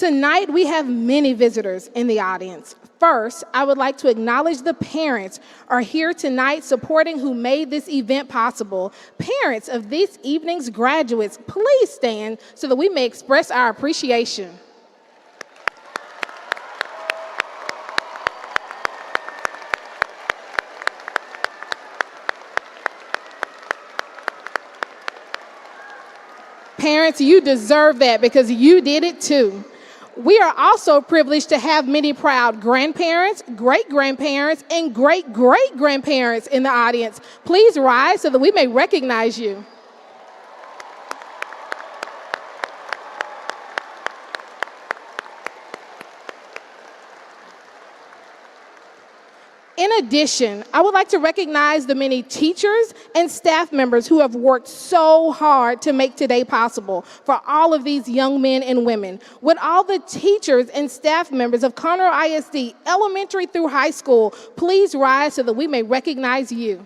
Tonight, we have many visitors in the audience. First, I would like to acknowledge the parents who are here tonight supporting who made this event possible. Parents of this evening's graduates, please stand so that we may express our appreciation. Parents, you deserve that because you did it too. We are also privileged to have many proud grandparents, great-grandparents, and great-great-grandparents in the audience. Please rise so that we may recognize you. In addition, I would like to recognize the many teachers and staff members who have worked so hard to make today possible for all of these young men and women. Would all the teachers and staff members of Conroe ISD, elementary through high school, please rise so that we may recognize you.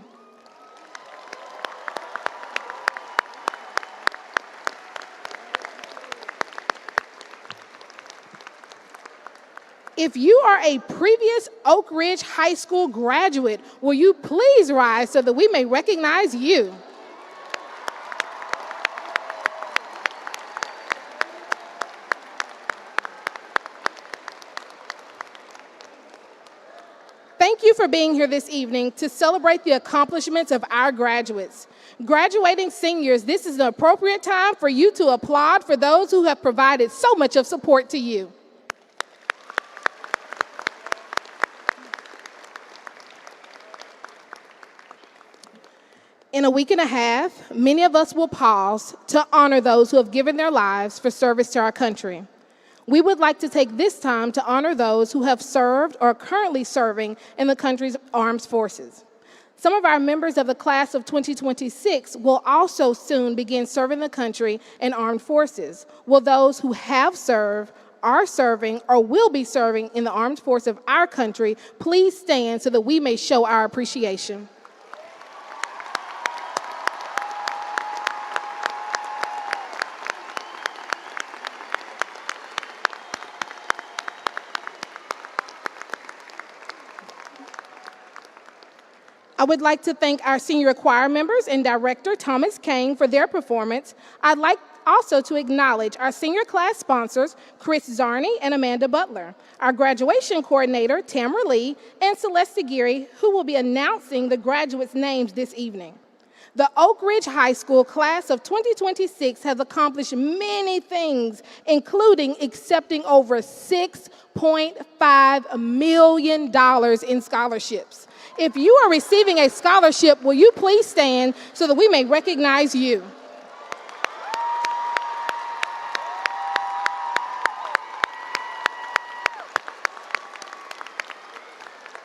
If you are a previous Oak Ridge High School graduate, will you please rise so that we may recognize you? Thank you for being here this evening to celebrate the accomplishments of our graduates. Graduating seniors, this is an appropriate time for you to applaud for those who have provided so much of support to you. In a week and a half, many of us will pause to honor those who have given their lives for service to our country. We would like to take this time to honor those who have served or are currently serving in the country's armed forces. Some of our members of the class of 2026 will also soon begin serving the country in armed forces. Will those who have served, are serving, or will be serving in the armed force of our country please stand so that we may show our appreciation? I would like to thank our senior choir members and director, Thomas Kane, for their performance. I'd like also to acknowledge our senior class sponsors, Chris Zarney and Amanda Butler, our graduation coordinator, Tamara Lee, and Celeste Geary, who will be announcing the graduates' names this evening. The Oak Ridge High School class of 2026 has accomplished many things, including accepting over $6.5 million in scholarships. If you are receiving a scholarship, will you please stand so that we may recognize you?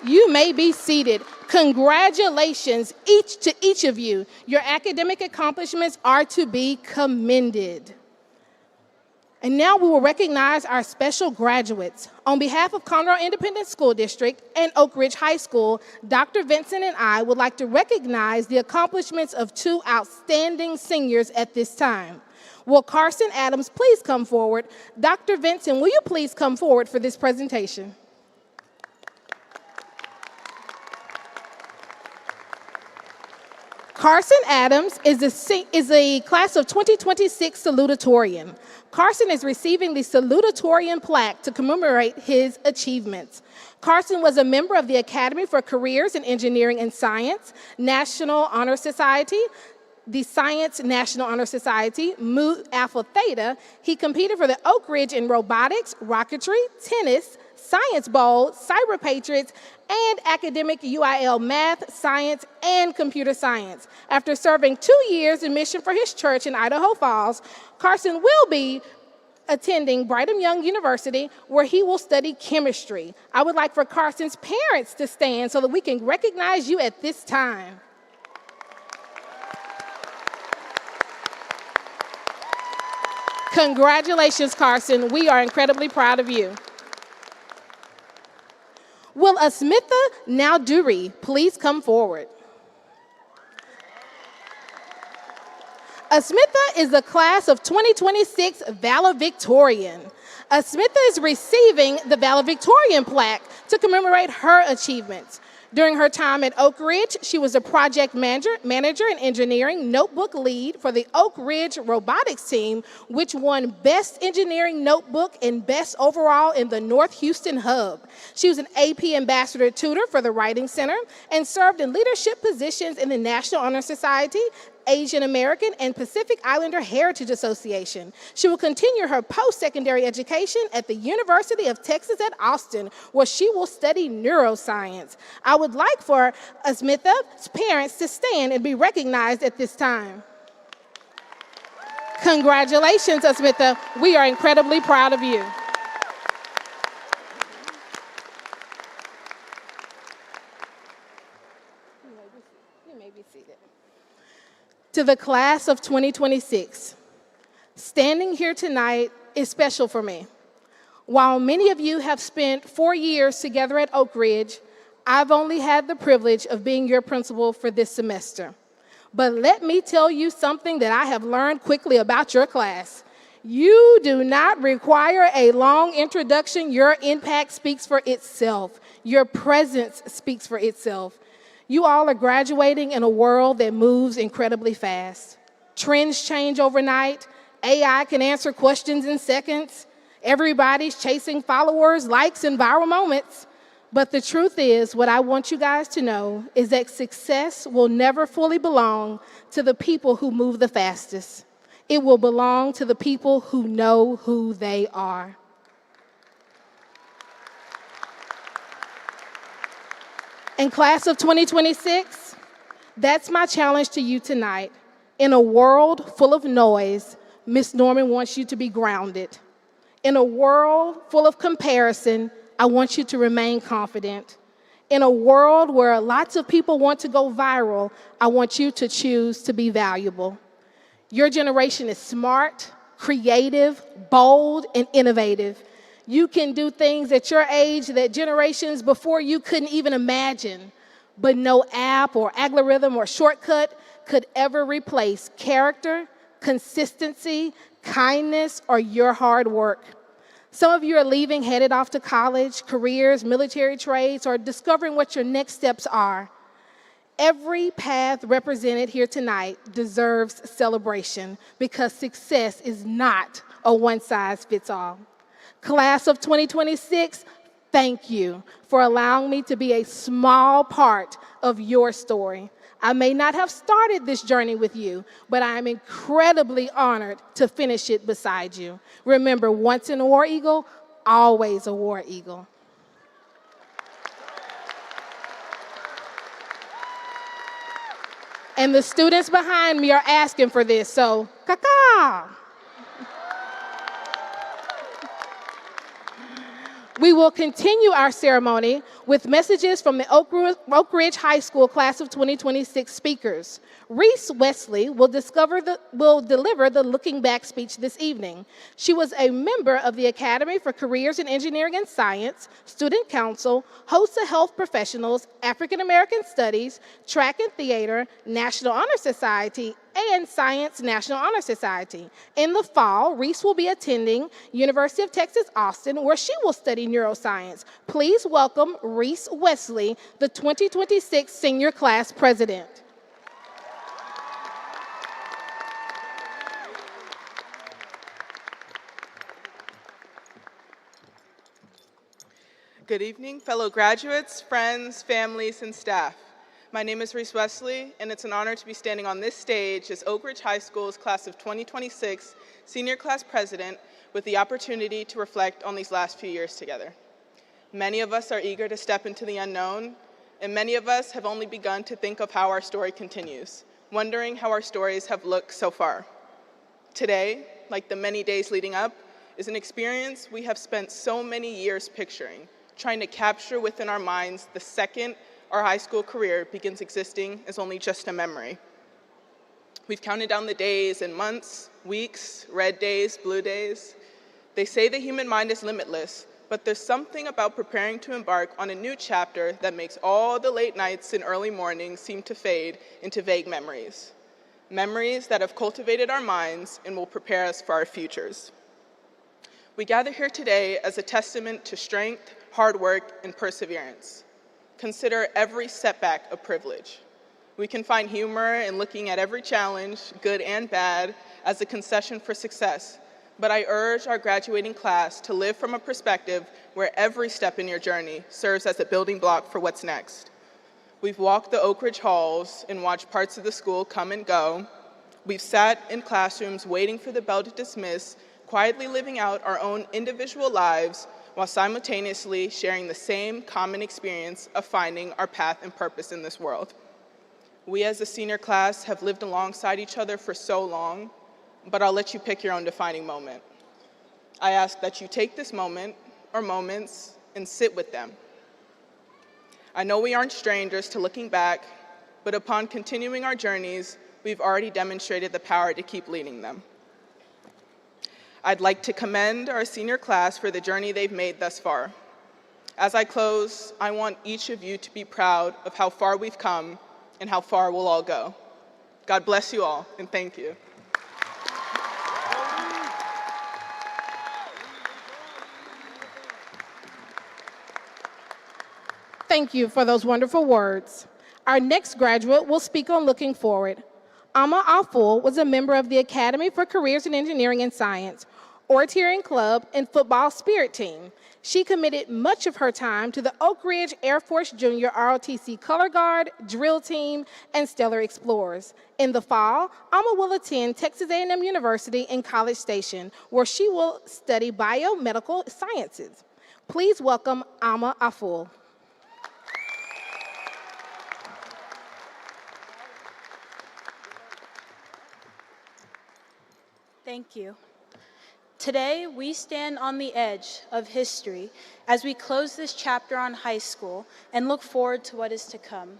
You may be seated. Congratulations to each of you. Your academic accomplishments are to be commended. And now we will recognize our special graduates. On behalf of Conroe Independent School District and Oak Ridge High School, Dr. Vincent and I would like to recognize the accomplishments of two outstanding seniors at this time. Will Carson Adams please come forward? Dr. Vincent, will you please come forward for this presentation? Carson Adams is a class of 2026 salutatorian. Carson is receiving the salutatorian plaque to commemorate his achievements. Carson was a member of the Academy for Careers in Engineering and Science, National Honor Society, the Science National Honor Society, Mu Alpha Theta. He competed for the Oak Ridge in robotics, rocketry, tennis, Science Bowl, Cyber Patriots, and academic UIL math, science, and computer science. After serving 2 years in mission for his church in Idaho Falls, Carson will be attending Brigham Young University, where he will study chemistry. I would like for Carson's parents to stand so that we can recognize you at this time. Congratulations, Carson. We are incredibly proud of you. Will Asmitha Nowduri please come forward? Asmitha is the class of 2026 valedictorian. Smitha is receiving the valedictorian plaque to commemorate her achievements. During her time at Oak Ridge, she was a project manager and engineering notebook lead for the Oak Ridge robotics team, which won Best Engineering Notebook and Best Overall in the North Houston Hub. She was an AP Ambassador Tutor for the Writing Center and served in leadership positions in the National Honor Society, Asian American, and Pacific Islander Heritage Association. She will continue her post-secondary education at the University of Texas at Austin, where she will study neuroscience. I would like for Smitha's parents to stand and be recognized at this time. Congratulations, Smitha. We are incredibly proud of you. You may be seated. To the class of 2026, standing here tonight is special for me. While many of you have spent 4 years together at Oak Ridge, I've only had the privilege of being your principal for this semester. But let me tell you something that I have learned quickly about your class. You do not require a long introduction. Your impact speaks for itself. Your presence speaks for itself. You all are graduating in a world that moves incredibly fast. Trends change overnight. AI can answer questions in seconds. Everybody's chasing followers, likes, and viral moments. But the truth is, what I want you guys to know is that success will never fully belong to the people who move the fastest. It will belong to the people who know who they are. And class of 2026, that's my challenge to you tonight. In a world full of noise, Miss Norman wants you to be grounded. In a world full of comparison, I want you to remain confident. In a world where lots of people want to go viral, I want you to choose to be valuable. Your generation is smart, creative, bold, and innovative. You can do things at your age that generations before you couldn't even imagine, but no app or algorithm or shortcut could ever replace character, consistency, kindness, or your hard work. Some of you are leaving, headed off to college, careers, military trades, or discovering what your next steps are. Every path represented here tonight deserves celebration because success is not a one-size-fits-all. Class of 2026, thank you for allowing me to be a small part of your story. I may not have started this journey with you, but I am incredibly honored to finish it beside you. Remember, once an War Eagle, always a War Eagle. And the students behind me are asking for this, so caca. We will continue our ceremony with messages from the Oak Ridge High School class of 2026 speakers. Reese Wesley will deliver the Looking Back speech this evening. She was a member of the Academy for Careers in Engineering and Science, Student Council, host of Health Professionals, African American Studies, Track and Theater, National Honor Society, and Science National Honor Society. In the fall, Reese will be attending University of Texas, Austin, where she will study neuroscience. Please welcome Reese Wesley, the 2026 Senior Class President. Good evening, fellow graduates, friends, families, and staff. My name is Reese Wesley, and it's an honor to be standing on this stage as Oak Ridge High School's class of 2026 Senior Class President with the opportunity to reflect on these last few years together. Many of us are eager to step into the unknown, and many of us have only begun to think of how our story continues, wondering how our stories have looked so far. Today, like the many days leading up, is an experience we have spent so many years picturing, trying to capture within our minds the second our high school career begins existing as only just a memory. We've counted down the days and months, weeks, red days, blue days. They say the human mind is limitless, but there's something about preparing to embark on a new chapter that makes all the late nights and early mornings seem to fade into vague memories. Memories that have cultivated our minds and will prepare us for our futures. We gather here today as a testament to strength, hard work, and perseverance. Consider every setback a privilege. We can find humor in looking at every challenge, good and bad, as a concession for success, but I urge our graduating class to live from a perspective where every step in your journey serves as a building block for what's next. We've walked the Oak Ridge halls and watched parts of the school come and go. We've sat in classrooms waiting for the bell to dismiss, quietly living out our own individual lives while simultaneously sharing the same common experience of finding our path and purpose in this world. We as a senior class have lived alongside each other for so long, but I'll let you pick your own defining moment. I ask that you take this moment or moments and sit with them. I know we aren't strangers to looking back, but upon continuing our journeys, we've already demonstrated the power to keep leading them. I'd like to commend our senior class for the journey they've made thus far. As I close, I want each of you to be proud of how far we've come and how far we'll all go. God bless you all, and thank you. Thank you for those wonderful words. Our next graduate will speak on looking forward. Amma Aful was a member of the Academy for Careers in Engineering and Science, Oratory Club, and Football Spirit Team. She committed much of her time to the Oak Ridge Air Force Junior ROTC Color Guard, Drill Team, and Stellar Explorers. In the fall, Amma will attend Texas A&M University in College Station, where she will study biomedical sciences. Please welcome Amma Aful. Thank you. Today, we stand on the edge of history as we close this chapter on high school and look forward to what is to come.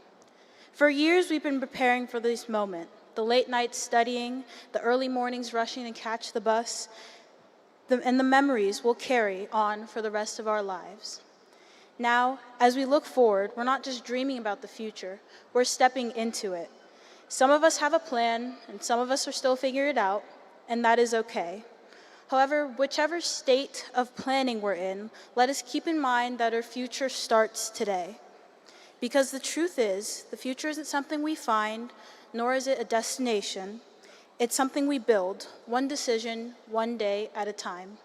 For years, we've been preparing for this moment, the late nights studying, the early mornings rushing to catch the bus, and the memories we'll carry on for the rest of our lives. Now, as we look forward, we're not just dreaming about the future, we're stepping into it. Some of us have a plan, and some of us are still figuring it out, and that is okay. However, whichever state of planning we're in, let us keep in mind that our future starts today. Because the truth is, the future isn't something we find, nor is it a destination. It's something we build, one decision, one day at a time.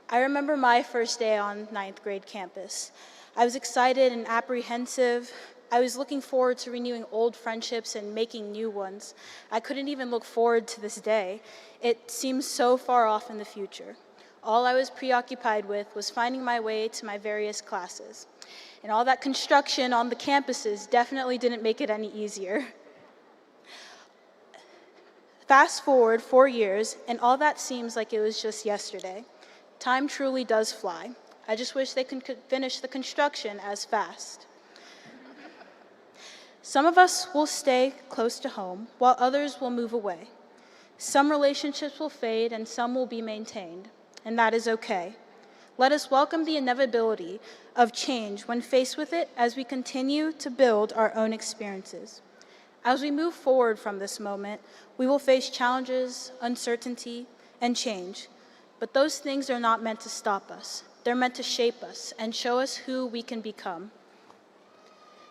I remember my first day on 9th grade campus. I was excited and apprehensive. I was looking forward to renewing old friendships and making new ones. I couldn't even look forward to this day. It seems so far off in the future. All I was preoccupied with was finding my way to my various classes. And all that construction on the campuses definitely didn't make it any easier. Fast forward 4 years, and all that seems like it was just yesterday. Time truly does fly. I just wish they could finish the construction as fast. Some of us will stay close to home, while others will move away. Some relationships will fade, and some will be maintained, and that is okay. Let us welcome the inevitability of change when faced with it as we continue to build our own experiences. As we move forward from this moment, we will face challenges, uncertainty, and change, but those things are not meant to stop us. They're meant to shape us and show us who we can become.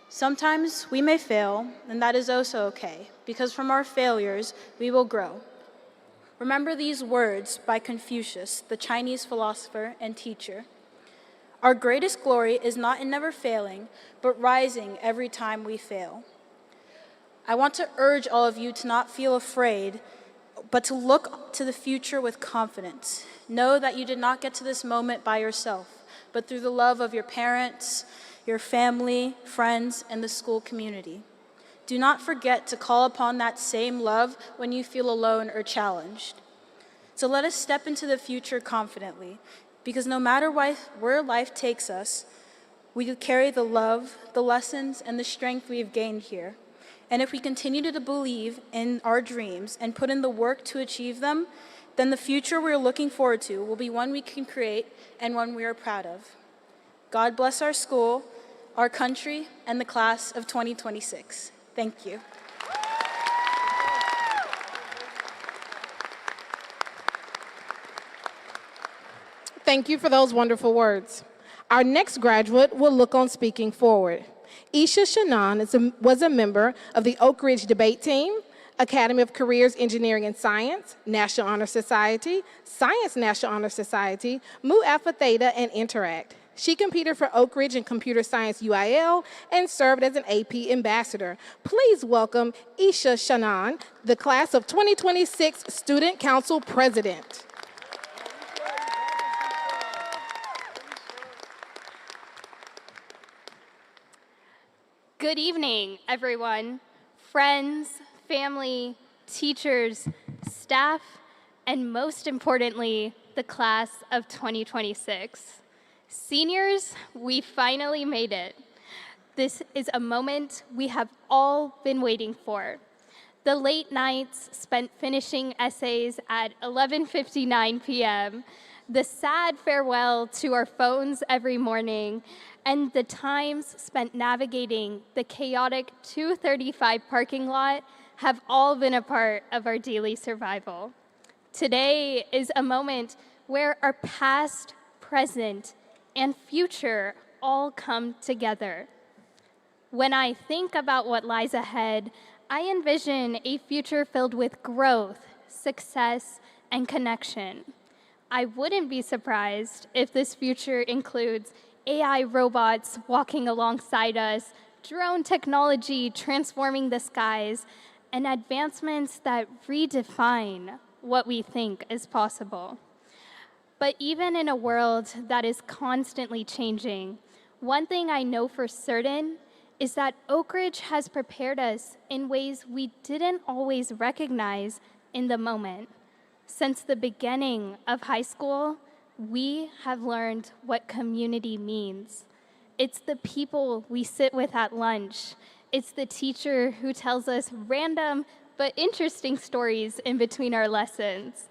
Sometimes we may fail, and that is also okay, because from our failures, we will grow. Remember these words by Confucius, the Chinese philosopher and teacher. Our greatest glory is not in never failing, but rising every time we fail. I want to urge all of you to not feel afraid, but to look to the future with confidence. Know that you did not get to this moment by yourself, but through the love of your parents, your family, friends, and the school community. Do not forget to call upon that same love when you feel alone or challenged. So let us step into the future confidently, because no matter where life takes us, we carry the love, the lessons, and the strength we have gained here. And if we continue to believe in our dreams and put in the work to achieve them, then the future we're looking forward to will be one we can create and one we are proud of. God bless our school, our country, and the class of 2026. Thank you. Thank you for those wonderful words. Our next graduate will look on speaking forward. Isha Shannon was a member of the Oak Ridge debate team, Academy of Careers Engineering and Science, National Honor Society, Science National Honor Society, Mu Alpha Theta, and Interact. She competed for Oak Ridge in Computer Science UIL and served as an AP ambassador. Please welcome Isha Shannon, the class of 2026 Student Council President. Good evening, everyone, friends, family, teachers, staff, and most importantly, the class of 2026. Seniors, we finally made it. This is a moment we have all been waiting for. The late nights spent finishing essays at 11:59 p.m., the sad farewell to our phones every morning, and the times spent navigating the chaotic 235 parking lot have all been a part of our daily survival. Today is a moment where our past, present, and future all come together. When I think about what lies ahead, I envision a future filled with growth, success, and connection. I wouldn't be surprised if this future includes AI robots walking alongside us, drone technology transforming the skies, and advancements that redefine what we think is possible. But even in a world that is constantly changing, one thing I know for certain is that Oak Ridge has prepared us in ways we didn't always recognize in the moment. Since the beginning of high school, we have learned what community means. It's the people we sit with at lunch. It's the teacher who tells us random but interesting stories in between our lessons.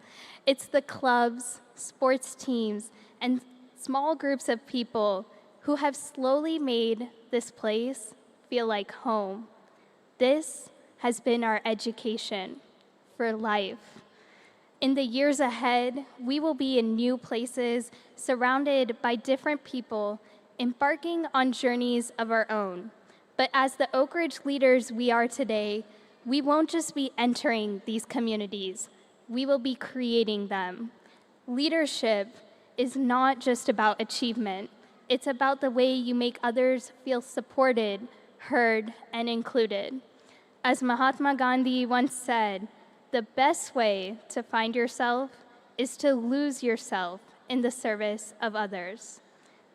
It's the clubs, sports teams, and small groups of people who have slowly made this place feel like home. This has been our education for life. In the years ahead, we will be in new places, surrounded by different people, embarking on journeys of our own. But as the Oak Ridge leaders we are today, we won't just be entering these communities, we will be creating them. Leadership is not just about achievement. It's about the way you make others feel supported, heard, and included. As Mahatma Gandhi once said, the best way to find yourself is to lose yourself in the service of others.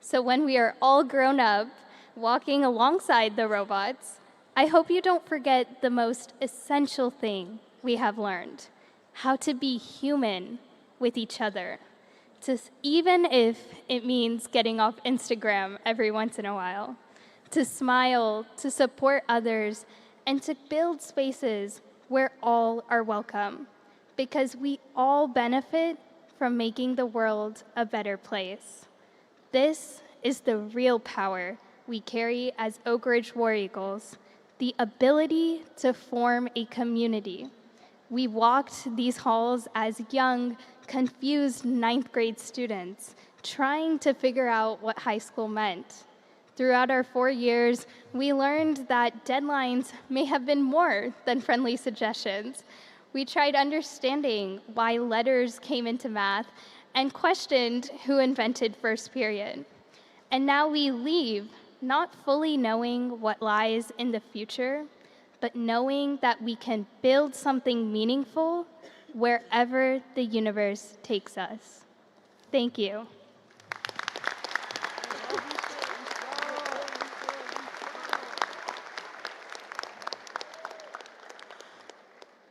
So when we are all grown up, walking alongside the robots, I hope you don't forget the most essential thing we have learned: how to be human with each other. Even if it means getting off Instagram every once in a while, to smile, to support others, and to build spaces where all are welcome, because we all benefit from making the world a better place. This is the real power we carry as Oak Ridge War Eagles, the ability to form a community. We walked these halls as young, confused ninth grade students, trying to figure out what high school meant. Throughout our 4 years, we learned that deadlines may have been more than friendly suggestions. We tried understanding why letters came into math and questioned who invented first period. And now we leave not fully knowing what lies in the future, but knowing that we can build something meaningful wherever the universe takes us. Thank you.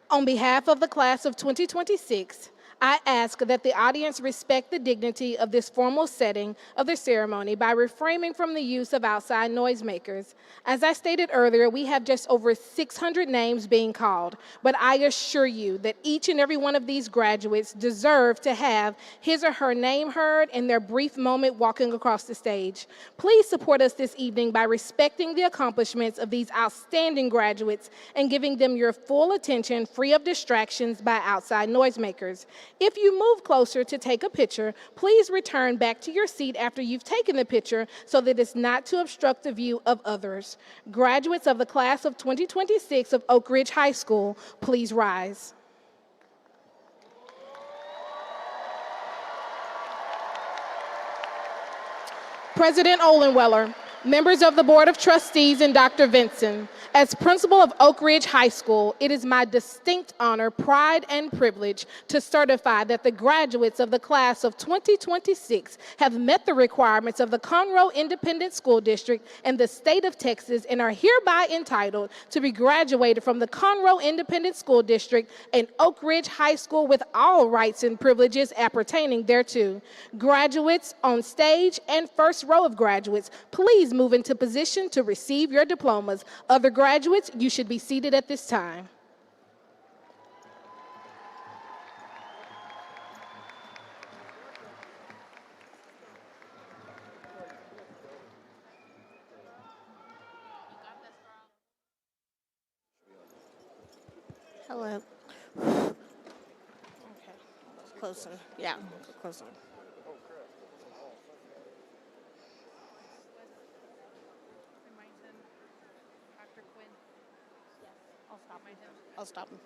On behalf of the class of 2026, I ask that the audience respect the dignity of this formal setting of the ceremony by refraining from the use of outside noisemakers. As I stated earlier, we have just over 600 names being called, but I assure you that each and every one of these graduates deserve to have his or her name heard in their brief moment walking across the stage. Please support us this evening by respecting the accomplishments of these outstanding graduates and giving them your full attention free of distractions by outside noisemakers. If you move closer to take a picture, please return back to your seat after you've taken the picture so that it's not to obstruct the view of others. Graduates of the class of 2026 of Oak Ridge High School, please rise. President Olenweller, members of the Board of Trustees, and Dr. Vinson, as principal of Oak Ridge High School, it is my distinct honor, pride, and privilege to certify that the graduates of the class of 2026 have met the requirements of the Conroe Independent School District and the state of Texas and are hereby entitled to be graduated from the Conroe Independent School District and Oak Ridge High School with all rights and privileges appertaining thereto. Graduates on stage and first row of graduates, please move into position to receive your diplomas. Other graduates, you should be seated at this time. Hello. Okay, closer. Yeah, closer. I'll stop him.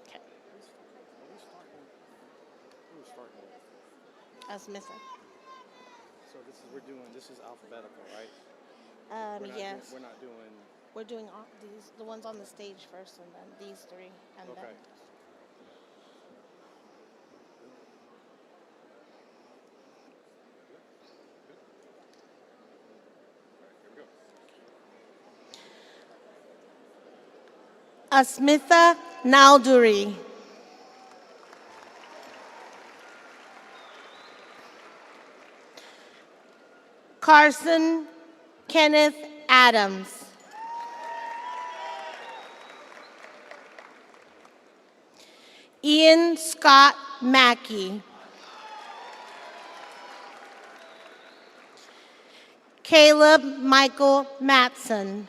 Okay. Who's starting with? That's missing. So this is alphabetical, right? Yes. We're not doing. We're doing all the ones on the stage first, and then these three, and Okay. then. Asmitha Nalduri. Carson Kenneth Adams. Ian Scott Mackey. Caleb Michael Matson.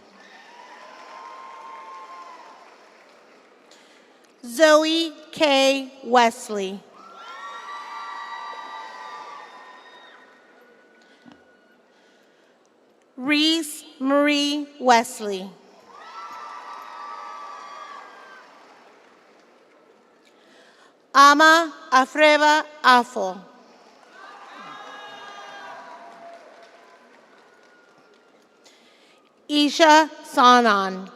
Zoe K. Wesley. Reese Marie Wesley. Ama Afreva Afo. Isha Sanan.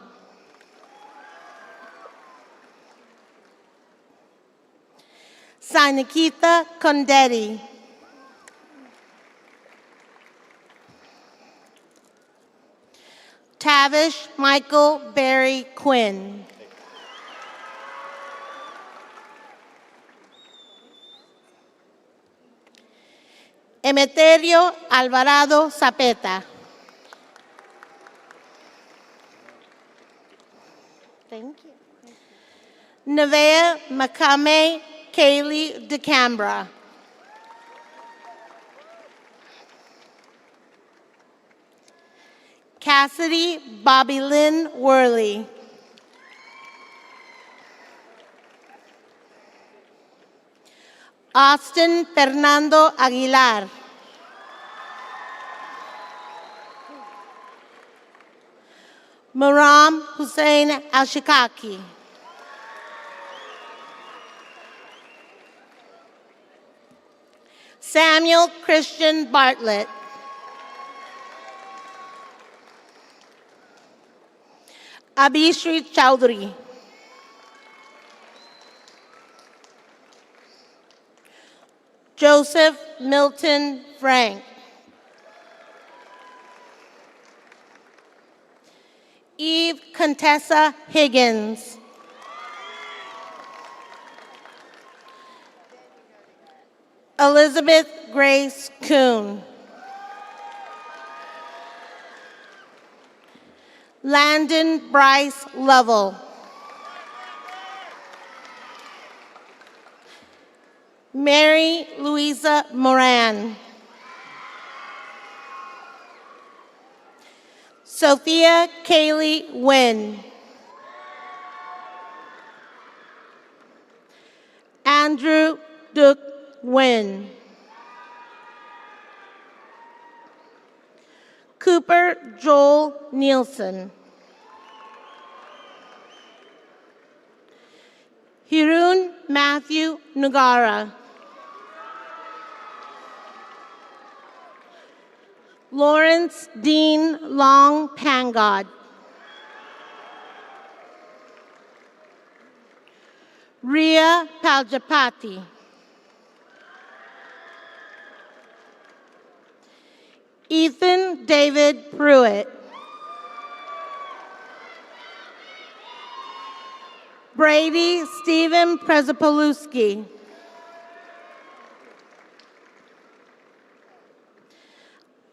Sainakitha Kondetti. Tavish Michael Barry Quinn. Emeterio Alvarado Zapeta. Thank you. Nevea Makame Kaylee DeCambra. Cassidy Bobby Lynn Worley. Austin Fernando Aguilar. Muram Hussein Al-Shikaki. Samuel Christian Bartlett. Abhishri Chowdhury. Joseph Milton Frank. Eve Contessa Higgins. Elizabeth Grace Kuhn. Landon Bryce Lovell. Mary Louisa Moran. Sophia Kaylee Wynn. Andrew Duke Wynn. Cooper Joel Nielsen. Hirun Matthew Nugara. Lawrence Dean Long Pangod. Ria Paljapati. Ethan David Pruitt. Brady Stephen Prezapolewski.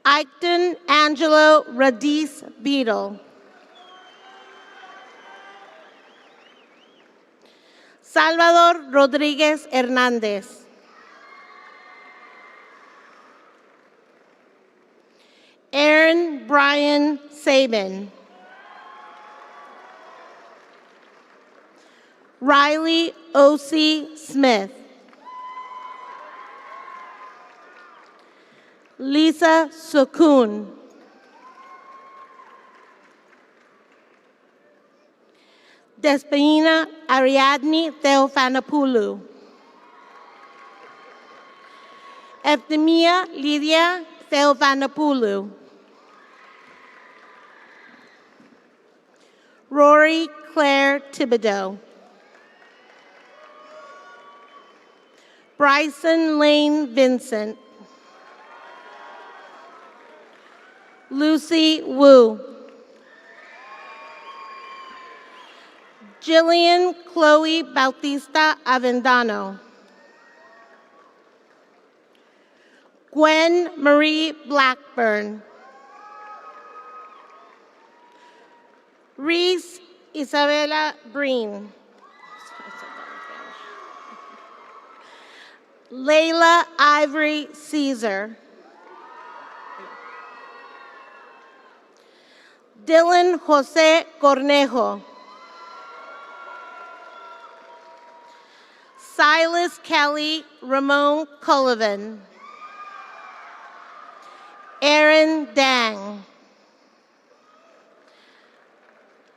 Eichton Angelo Radice Beadle. Salvador Rodriguez Hernandez. Aaron Brian Sabin. Riley O.C. Smith. Lisa Sukun. Despina Ariadne Theophanopoulou. Evdemia Lydia Theophanopoulou. Rory Claire Thibodeau. Bryson Lane Vincent. Lucy Wu. Jillian Chloe Bautista Avendano. Gwen Marie Blackburn. Reese Isabella Breen. Layla Ivory Caesar. Dylan Jose Cornejo. Silas Kelly Ramon Cullivan. Aaron Dang.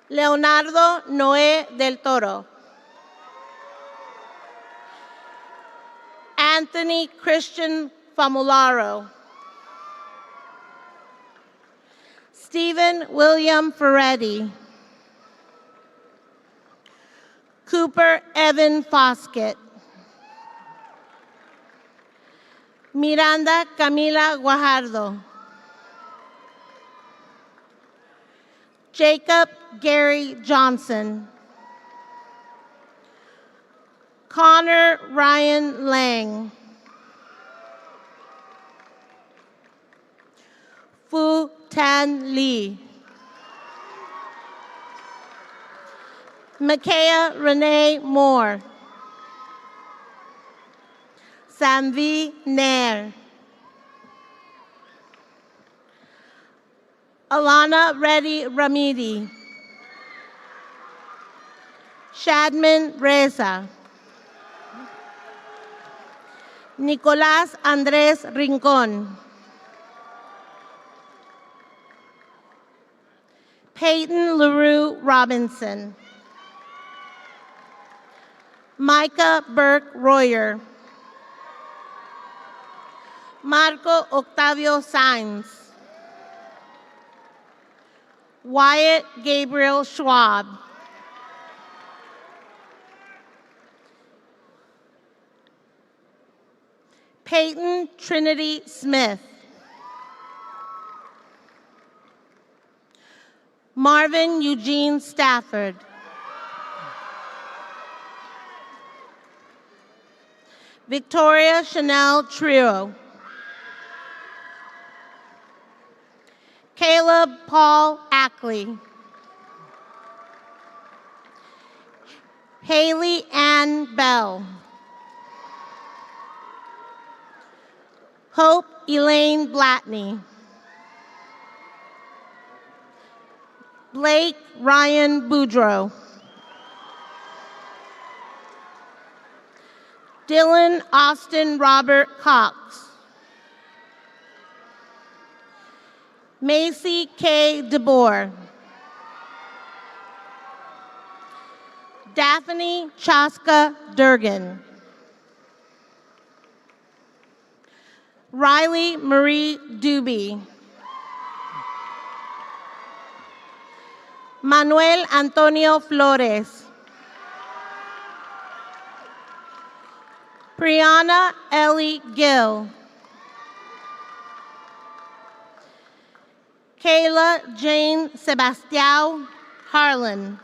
Leonardo Noé del Toro. Anthony Christian Famularo. Stephen William Ferretti. Cooper Evan Foskett. Miranda Camila Guajardo. Jacob Gary Johnson. Connor Ryan Lang. Fu Tan Lee. Micaiah Renee Moore. Samvi Nair. Alana Reddy Ramidi. Shadman Reza. Nicolás Andrés Rincón. Peyton LaRue Robinson. Micah Burke Royer. Marco Octavio Sainz. Wyatt Gabriel Schwab. Peyton Trinity Smith. Marvin Eugene Stafford. Victoria Chanel Trio. Caleb Paul Ackley. Haley Ann Bell. Hope Elaine Blatney. Blake Ryan Boudreau. Dylan Austin Robert Cox. Macy K. DeBoer. Daphne Chaska Durgan. Riley Marie Doobie. Manuel Antonio Flores. Brianna Ellie Gill. Kayla Jane Sebastião Harlan.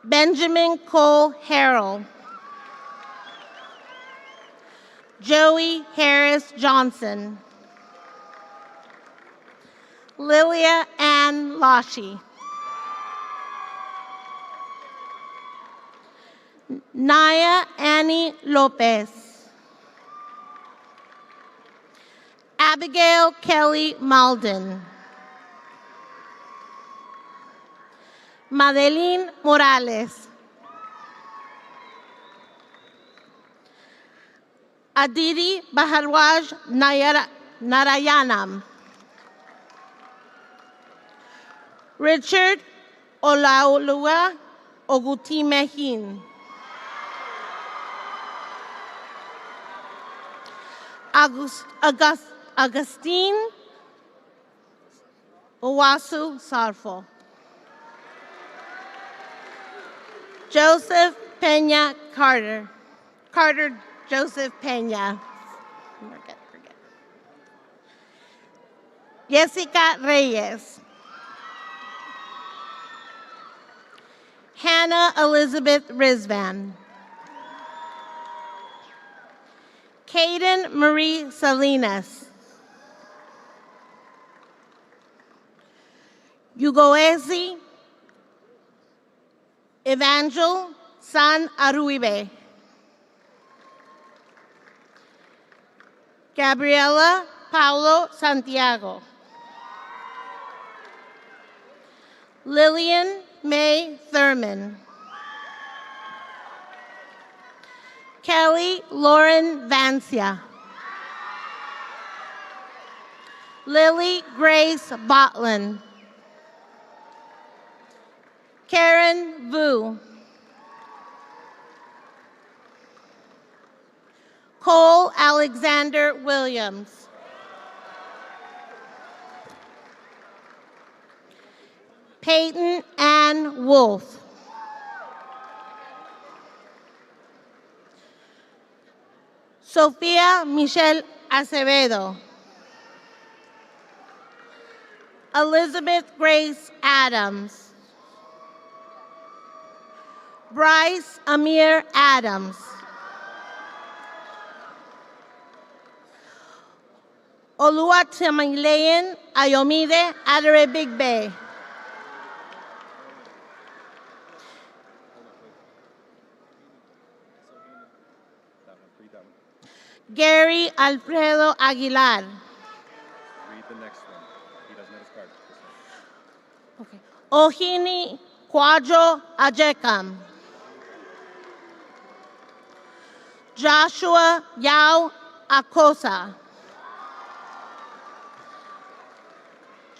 Benjamin Cole Harrell. Joey Harris Johnson. Lilia Ann Lashy. Naya Annie Lopez. Abigail Kelly Malden. Madeline Morales. Aditi Baharwaj Narayanam. Richard Olaoluwa Ogutimehin. Augustine Owasu Sarfo. Joseph Pena Carter. Carter Joseph Pena. Forget. Jessica Reyes. Hannah Elizabeth Rizvan. Kaden Marie Salinas. Ugoezi Evangel San Aruibe. Gabriela Paulo Santiago. Lillian May Thurman. Kelly Lauren Vancia. Lily Grace Botlin. Karen Vu. Cole Alexander Williams. Peyton Ann Wolf. Sofia Michelle Acevedo. Elizabeth Grace Adams. Bryce Amir Adams. Oluwatimileyin Ayomide Adere Big Bay. Gary Alfredo Aguilar. Read the next one. He doesn't have his card. Okay. Ohini Kwadjo Ajekam. Joshua Yao Akosa.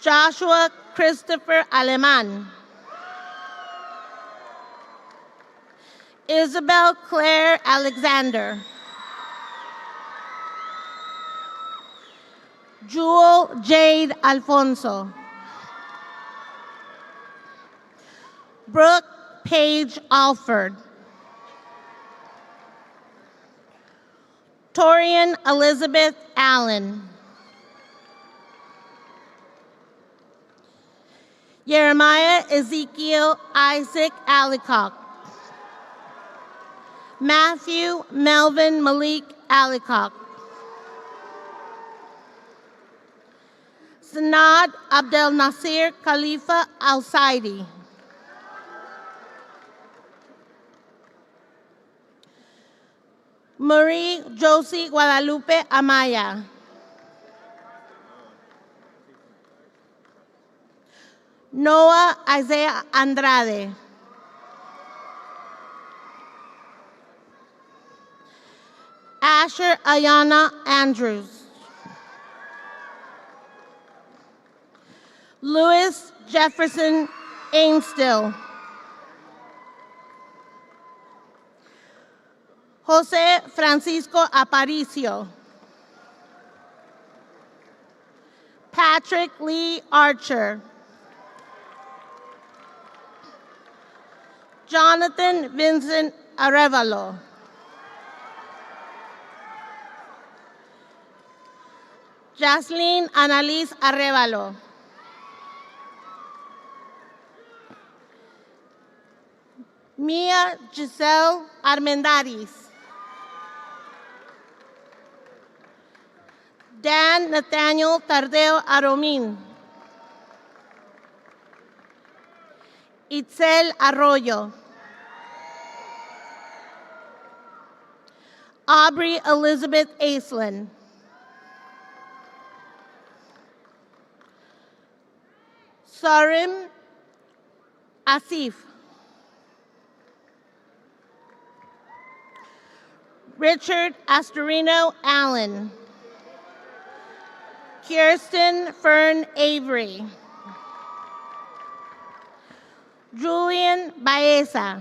Joshua Christopher Aleman. Isabel Claire Alexander. Jewel Jade Alfonso. Brooke Paige Alford. Torian Elizabeth Allen. Jeremiah Ezekiel Isaac Alicock. Matthew Melvin Malik Alicock. Sanad Abdel Nasir Khalifa Al Saidi. Marie Josie Guadalupe Amaya. Noah Isaiah Andrade. Asher Ayana Andrews. Louis Jefferson Ainstill. Jose Francisco Aparicio. Patrick Lee Archer. Jonathan Vincent Arevalo. Jasleen Annalise Arevalo. Mia Giselle Armendariz. Dan Nathaniel Tardeo Aromin. Itzel Arroyo. Aubrey Elizabeth Aislinn. Sarim Asif. Richard Astorino Allen. Kirsten Fern Avery. Julian Baeza.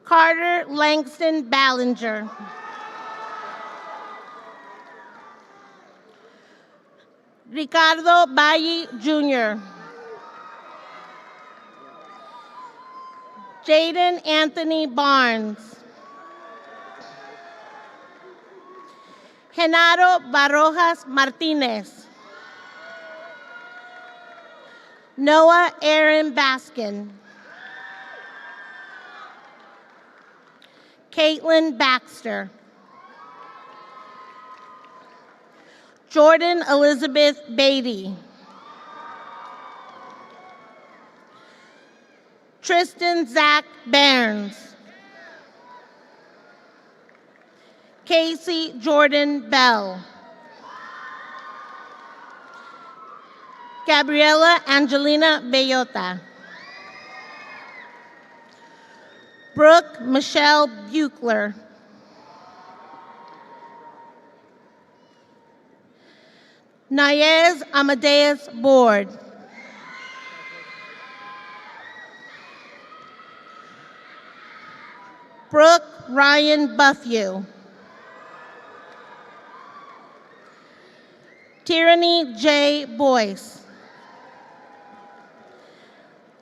Carter Langston Ballinger. Ricardo Valle Jr. Jaden Anthony Barnes. Genaro Barrojas Martinez. Noah Aaron Baskin. Caitlin Baxter. Jordan Elizabeth Beatty. Tristan Zach Barnes. Casey Jordan Bell. Gabriela Angelina Bellota. Brooke Michelle Buchler. Nayez Amadeus Board. Brooke Ryan Buffew. Tyranny J. Boyce.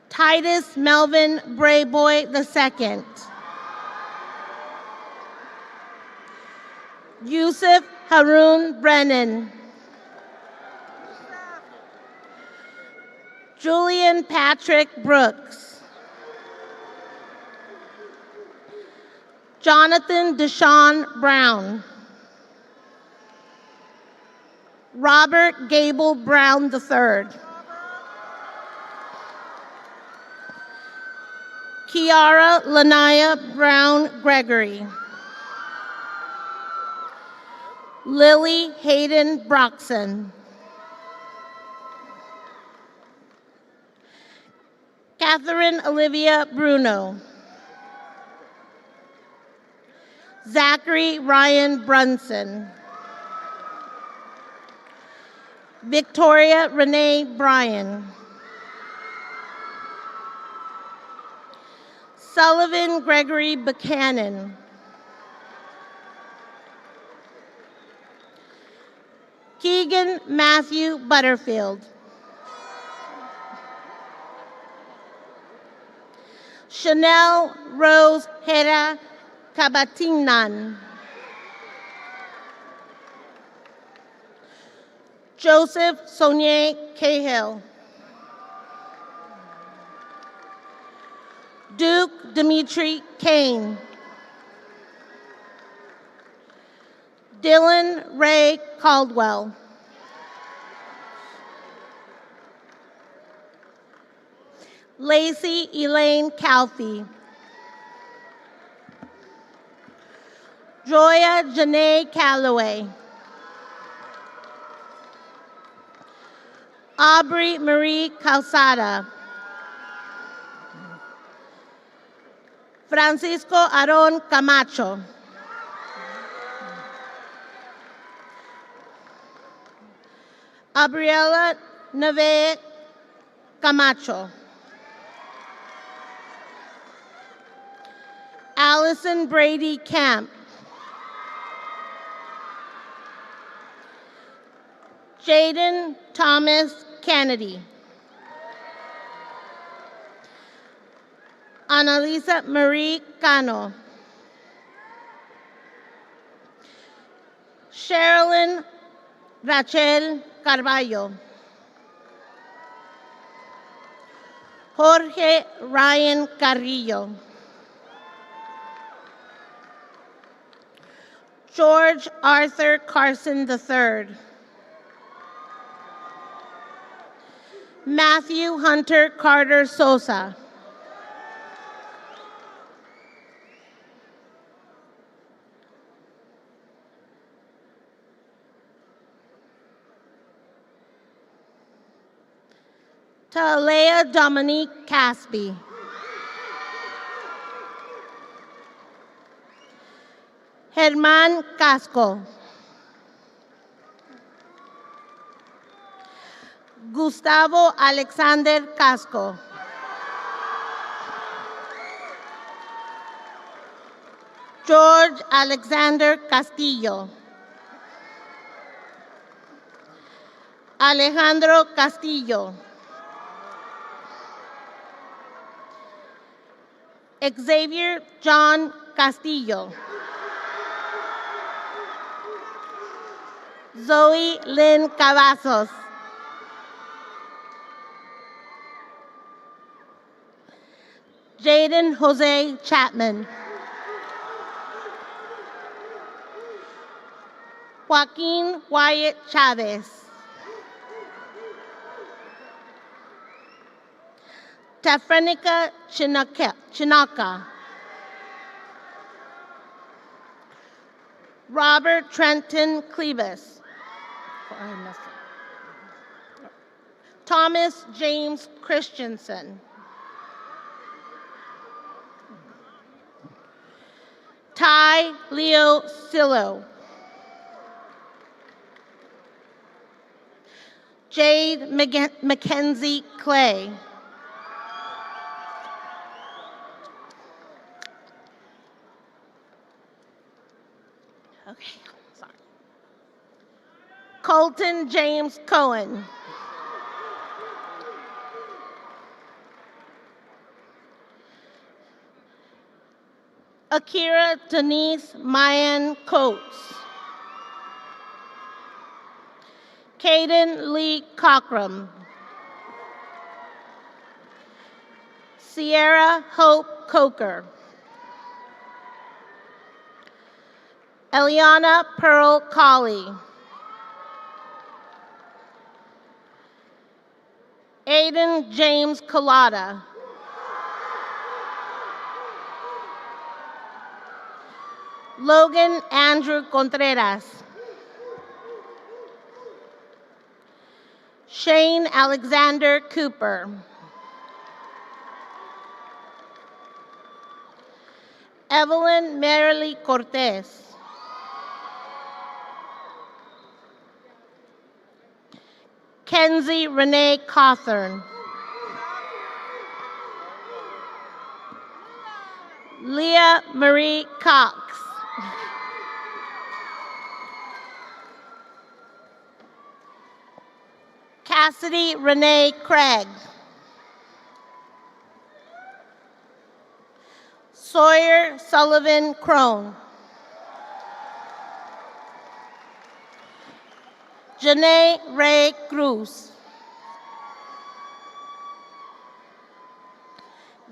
Titus Melvin Brayboy II. Yusuf Haroon Brennan. Julian Patrick Brooks. Jonathan Deshaun Brown. Robert Gable Brown III. Kiara Lanaya Brown Gregory. Lily Hayden Broxson. Catherine Olivia Bruno. Zachary Ryan Brunson. Victoria Renee Bryan. Sullivan Gregory Buchanan. Keegan Matthew Butterfield. Chanel Rose Hera Kabatingnan. Joseph Sonier Cahill. Duke Dimitri Kane. Dylan Ray Caldwell. Lacey Elaine Calfee. Joya Janae Calloway. Aubrey Marie Calzada. Francisco Aron Camacho. Abriela Neve Camacho. Allison Brady Camp. Jaden Thomas Kennedy. Annalisa Marie Cano. Sherilyn Rachel Carballo. Jorge Ryan Carrillo. George Arthur Carson III. Matthew Hunter Carter Sosa. Talea Dominique Casby. Germán Casco. Gustavo Alexander Casco. George Alexander Castillo. Alejandro Castillo. Xavier John Castillo. Zoe Lynn Cavazos. Jaden Jose Chapman. Joaquin Wyatt Chavez. Tafrenica Chinaka. Robert Trenton Clevis. Thomas James Christensen. Ty Leo Sillo. Jade Mackenzie Clay. Okay, sorry. Colton James Cohen. Akira Denise Mayan Coates. Caden Lee Cockrum. Sierra Hope Coker. Eliana Pearl Colley. Aiden James Collada. Logan Andrew Contreras. Shane Alexander Cooper. Evelyn Merrily Cortez. Kenzie Renee Cawthorn. Leah Marie Cox. Cassidy Renee Craig. Sawyer Sullivan Crone. Janae Ray Cruz.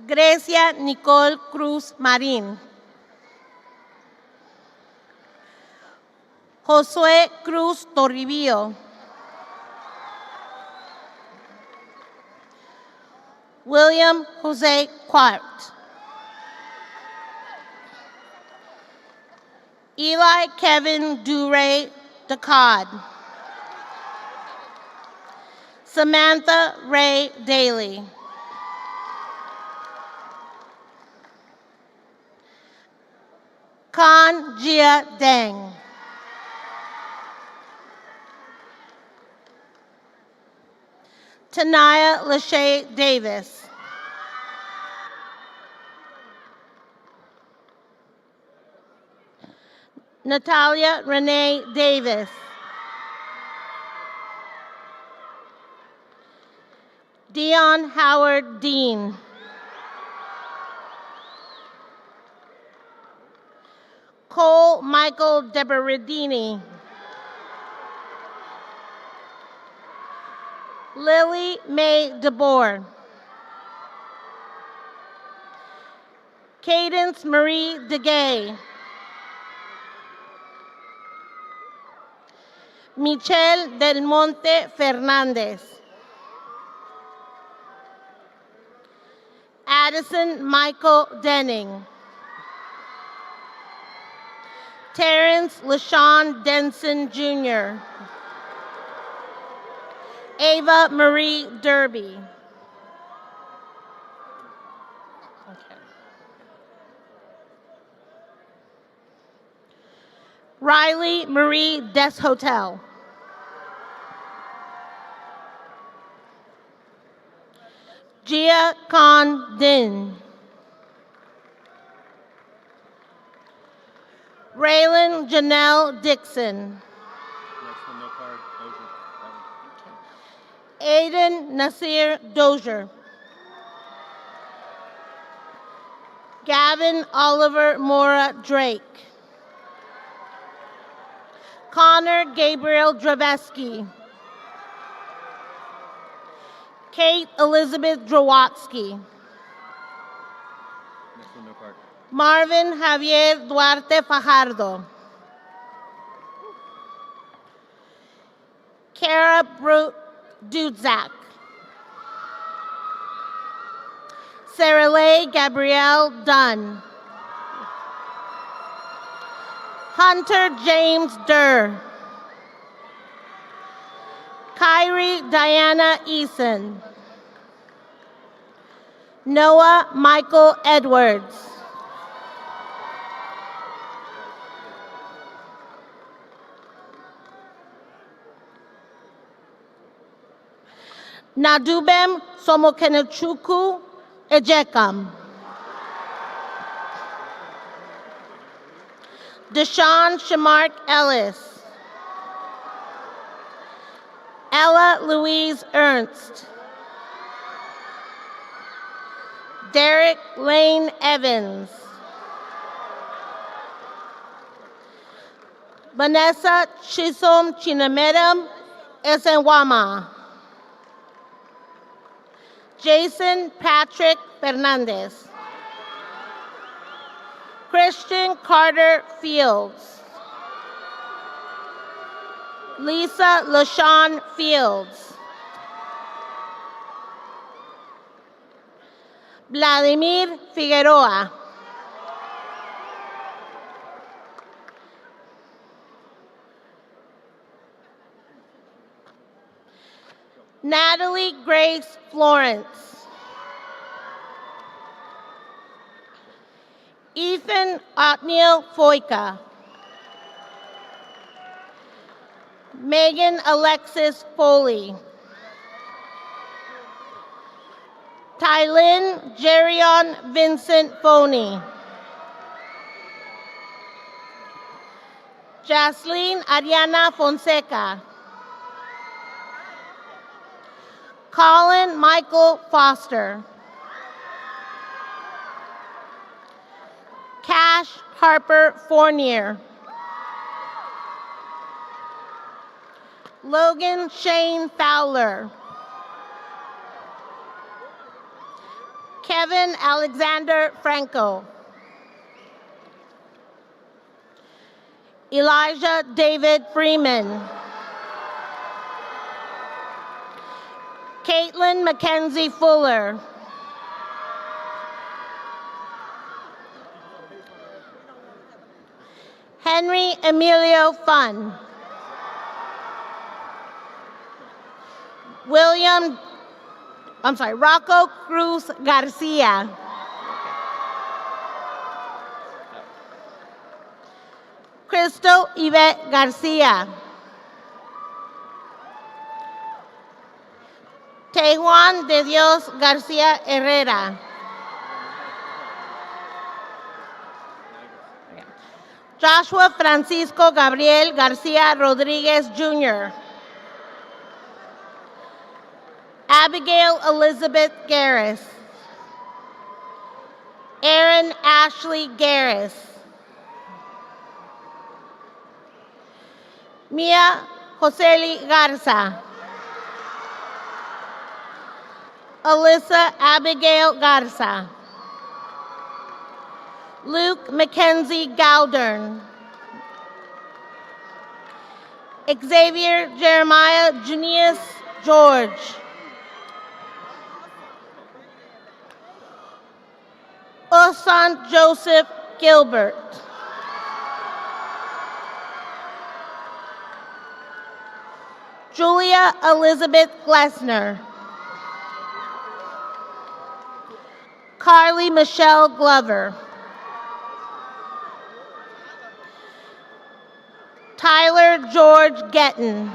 Grecia Nicole Cruz Marin. Josué Cruz Toribio. William Jose Quart. Eli Kevin Duray DeCod. Samantha Ray Daly. Khan Jia Deng. Tanaya Lachey Davis. Natalia Renee Davis. Dion Howard Dean. Cole Michael Deberidini. Lily Mae DeBoer. Cadence Marie DeGay. Michelle Del Monte Fernandez. Addison Michael Denning. Terrence LaShawn Denson Jr. Ava Marie Derby. Riley Marie Deshotel. Gia Khan Din. Raylan Janelle Dixon. Next one, no card. Dozier. That one. Aiden Nasir Dozier. Gavin Oliver Mora Drake. Connor Gabriel Draveski. Kate Elizabeth Drowatsky. Next one, no card. Marvin Javier Duarte Fajardo. Kara Dudzak. Sarah Gabrielle Dunn. Hunter James Durr. Kyrie Diana Eason. Noah Michael Edwards. Nadubem Somokenechukwu Ejekam. Deshaun Shamark Ellis. Ella Louise Ernst. Derek Lane Evans. Vanessa Chisom Chinamedam Esenwama. Jason Patrick Fernandez. Christian Carter Fields. Lisa LaShawn Fields. Vladimir Figueroa. Natalie Grace Florence. Ethan Otniel Foyka. Megan Alexis Foley. Tylin Jerion Vincent Foney. Jasleen Ariana Fonseca. Colin Michael Foster. Cash Harper Fournier. Logan Shane Fowler. Kevin Alexander Franco. Elijah David Freeman. Caitlin Mackenzie Fuller. Henry Emilio Fun. Rocco Cruz Garcia. Crystal Yvette Garcia. Tejuan de Dios Garcia Herrera. Joshua Francisco Gabriel Garcia Rodriguez Jr. Abigail Elizabeth Garris. Aaron Ashley Garris. Mia Joseli Garza. Alyssa Abigail Garza. Luke Mackenzie Galdern. Xavier Jeremiah Junius George. Osan Joseph Gilbert. Julia Elizabeth Glessner. Carly Michelle Glover. Tyler George Getton.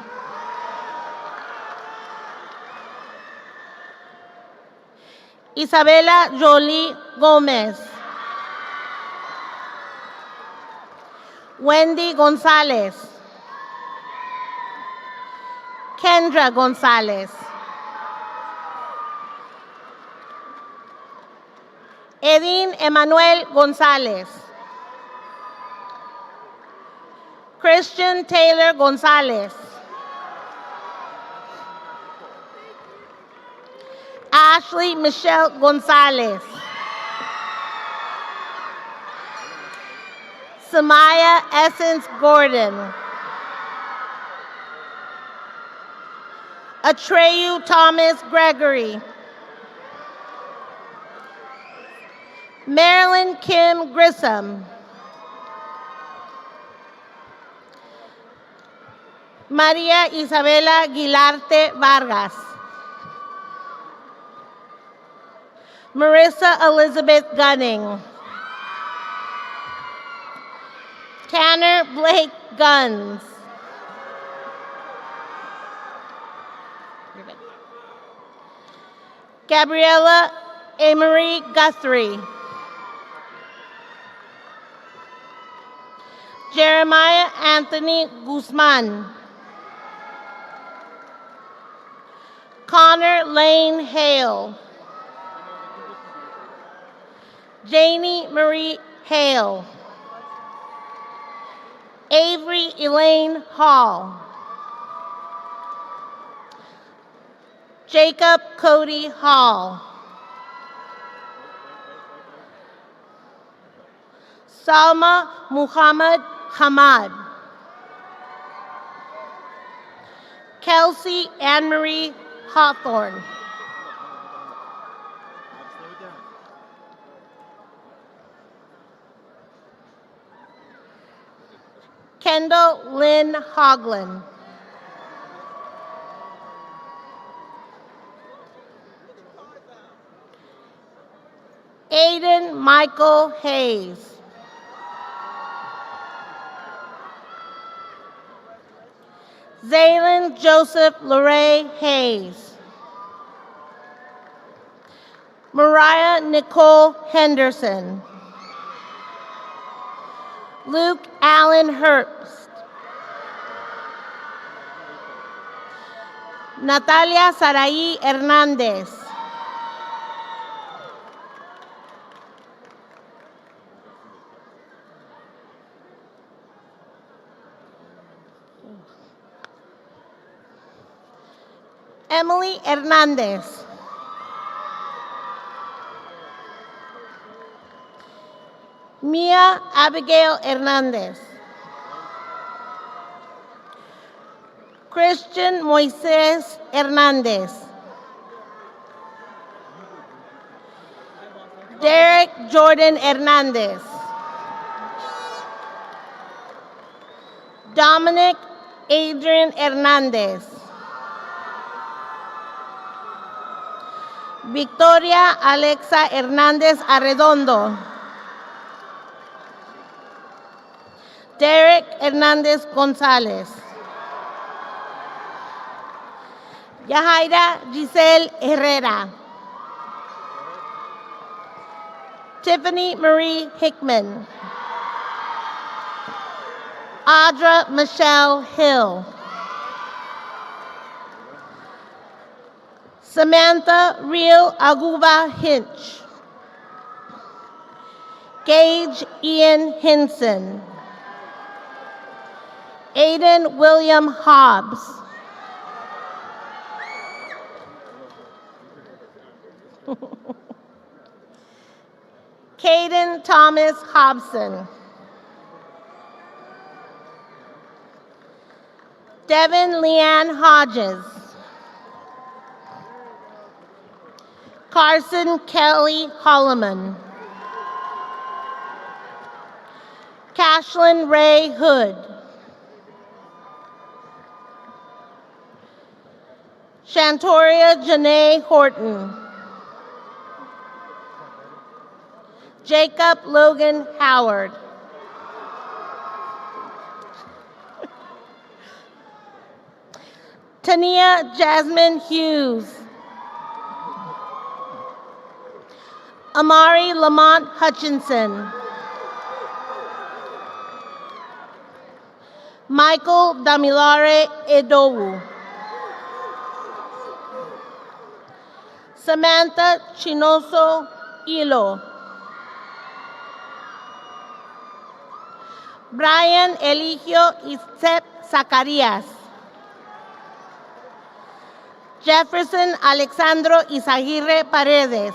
Isabella Jolie Gomez. Wendy Gonzalez. Kendra Gonzalez. Edin Emanuel Gonzalez. Christian Taylor Gonzalez. Ashley Michelle Gonzalez. Samaya Essence Gordon. Atreyu Thomas Gregory. Marilyn Kim Grissom. María Isabela Guilarte Vargas. Marissa Elizabeth Gunning. Tanner Blake Guns. Gabriella Amory Guthrie. Jeremiah Anthony Guzman. Connor Lane Hale. Janie Marie Hale. Avery Elaine Hall. Jacob Cody Hall. Salma Muhammad Hamad. Kelsey Anne-Marie Hawthorne. Kendall Lynn Hoglin. Aiden Michael Hayes. Zaylin Joseph Leray Hayes. Mariah Nicole Henderson. Luke Allen Herbst. Natalia Saraí Hernández. Emily Hernández. Mia Abigail Hernández. Christian Moisés Hernández. Derek Jordan Hernández. Dominic Adrian Hernandez. Victoria Alexa Hernandez Arredondo. Derek Hernandez Gonzalez. Yahaira Giselle Herrera. Tiffany Marie Hickman. Audra Michelle Hill. Samantha Real Aguba Hinch. Gage Ian Hinson. Aiden William Hobbs. Caden Thomas Hobson. Devin Leanne Hodges. Carson Kelly Holloman. Cashlyn Ray Hood. Shantoria Janae Horton. Jacob Logan Howard. Tania Jasmine Hughes. Amari Lamont Hutchinson. Michael Damilare Edowu. Samantha Chinoso Ilo. Brian Eligio Isep Zacarías. Jefferson Alexandro Izaguirre Paredes.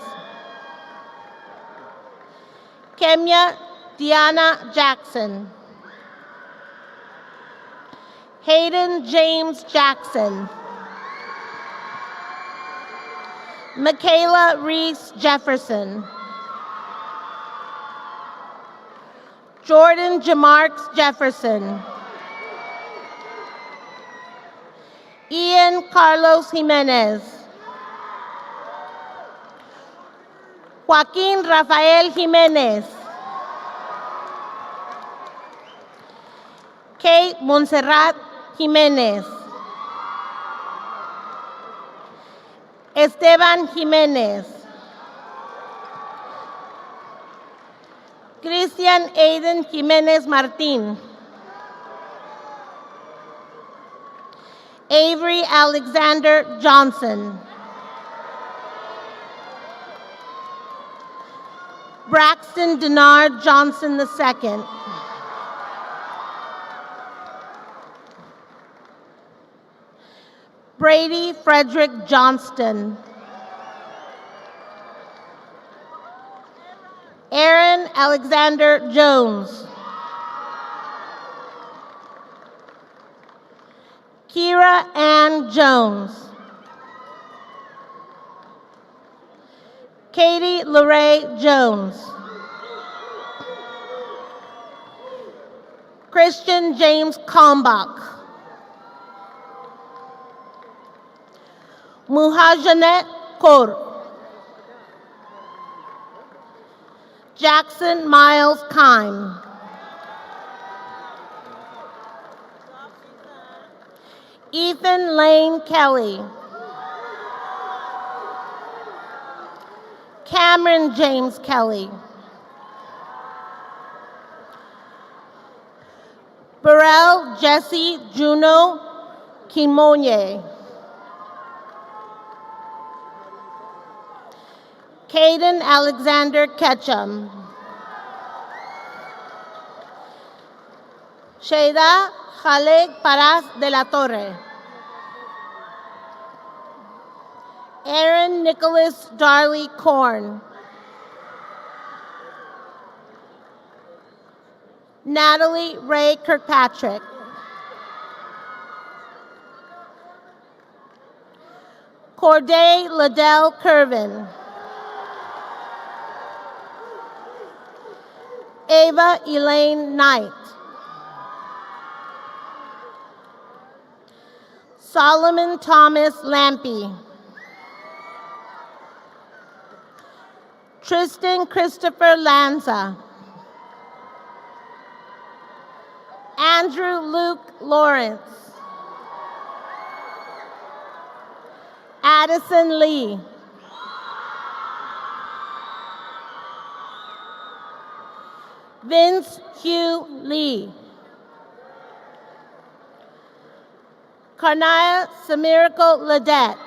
Kemia Diana Jackson. Hayden James Jackson. Michaela Reese Jefferson. Jordan Jamarks Jefferson. Ian Carlos Jimenez. Joaquín Rafael Jimenez. Kate Montserrat Jimenez. Esteban Jimenez. Christian Aiden Jimenez Martin. Avery Alexander Johnson. Braxton Denard Johnson II. Brady Frederick Johnston. Aaron Alexander Jones. Kira Ann Jones. Katie Lorraine Jones. Christian James Kalmbach. Muhajanet Kaur. Jackson Miles Kime. Ethan Lane Kelly. Cameron James Kelly. Burrell Jesse Juno Kimonye. Caden Alexander Ketchum. Sheida Khaled Paras de la Torre. Aaron Nicholas Darley Korn. Natalie Ray Kirkpatrick. Corday Liddell Curvin. Ava Elaine Knight. Solomon Thomas Lampy. Tristan Christopher Lanza. Andrew Luke Lawrence. Addison Lee. Vince Hugh Lee. Karnaya Samirico Ledette.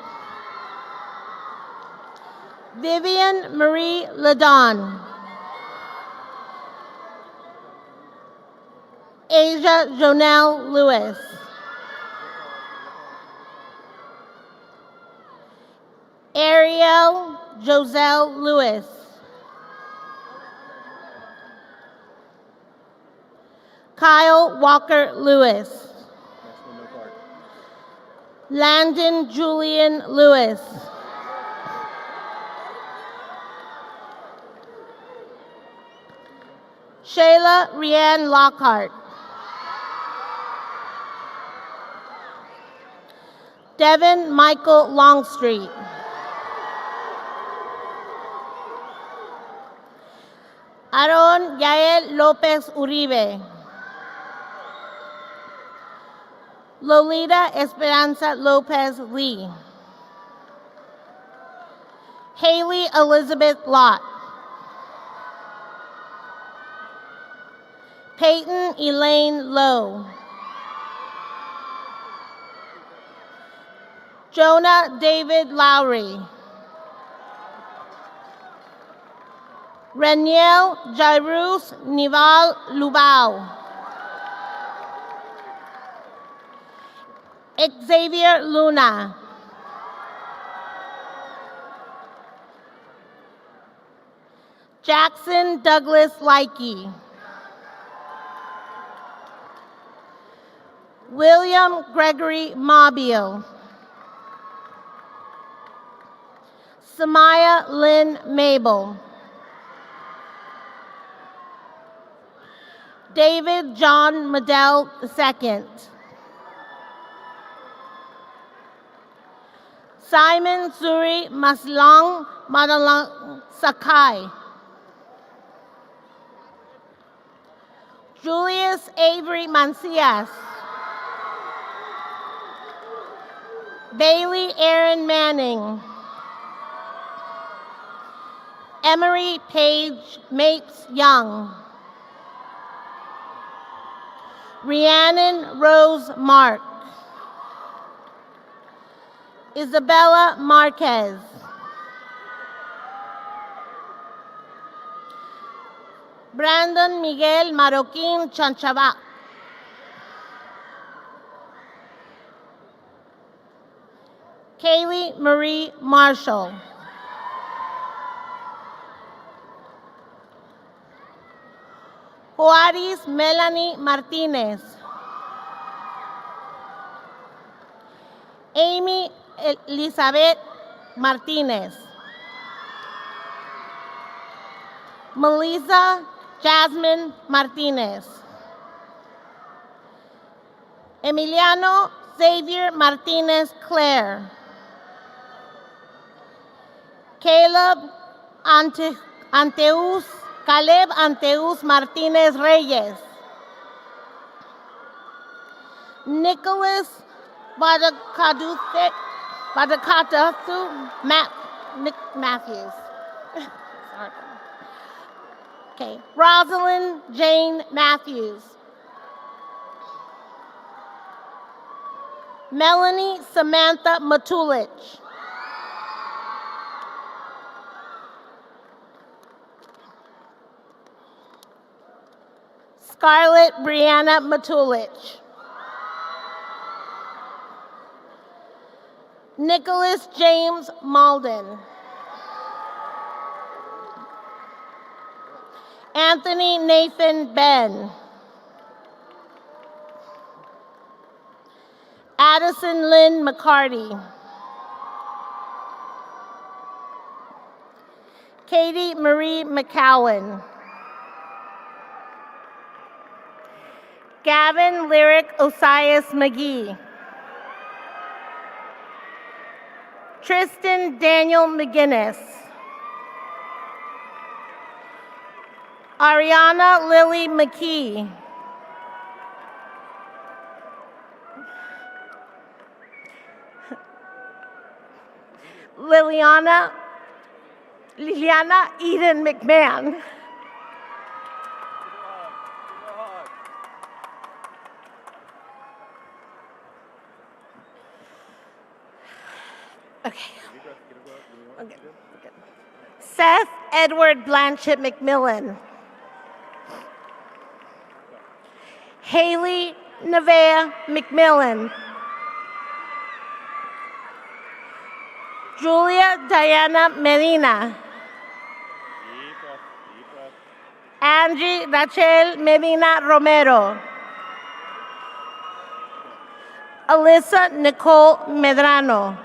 Vivian Marie Ladon. Asia Jonelle Lewis. Ariel Joselle Lewis. Kyle Walker Lewis. Next one, no card. Landon Julian Lewis. Shayla Rianne Lockhart. Devin Michael Longstreet. Aaron Yael Lopez Uribe. Lolita Esperanza Lopez Lee. Haley Elizabeth Lott. Peyton Elaine Lowe. Jonah David Lowry. Reniel Jairus Nival Lubao. Xavier Luna. Jackson Douglas Likey. William Gregory Mobile. Samaya Lynn Mabel. David John Medell II. Simon Zuri Maslang Madalang Sakai. Julius Avery Mancias. Bailey Aaron Manning. Emery Page Mapes Young. Rhiannon Rose Mark. Isabella Marquez. Brandon Miguel Marroquin Chanchava. Kaylee Marie Marshall. Juarez Melanie Martinez. Amy Elizabeth Martinez. Melissa Jasmine Martinez. Emiliano Xavier Martinez Claire. Caleb Anteus Martinez Reyes. Nicholas Badakatatu Matthews. Sorry. Okay, Rosalind Jane Matthews. Melanie Samantha Matulich. Scarlett Brianna Matulich. Nicholas James Malden. Anthony Nathan Ben. Addison Lynn McCarty. Katie Marie McCowan. Gavin Lyric Osias McGee. Tristan Daniel McGinnis. Ariana Lily McKee. Liliana Eden McMahon. Okay. Seth Edward Blanchett McMillan. Haley Nevea McMillan. Julia Diana Medina. Angie Rachel Medina Romero. Alyssa Nicole Medrano.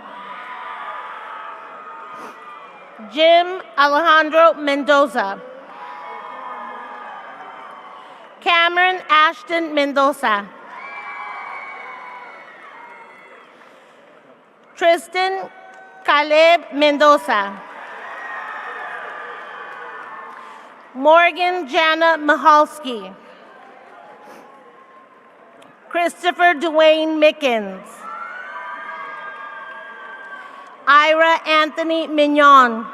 Jim Alejandro Mendoza. Cameron Ashton Mendoza. Tristan Caleb Mendoza. Morgan Jana Mihalski. Christopher Dwayne Mickens. Ira Anthony Mignon.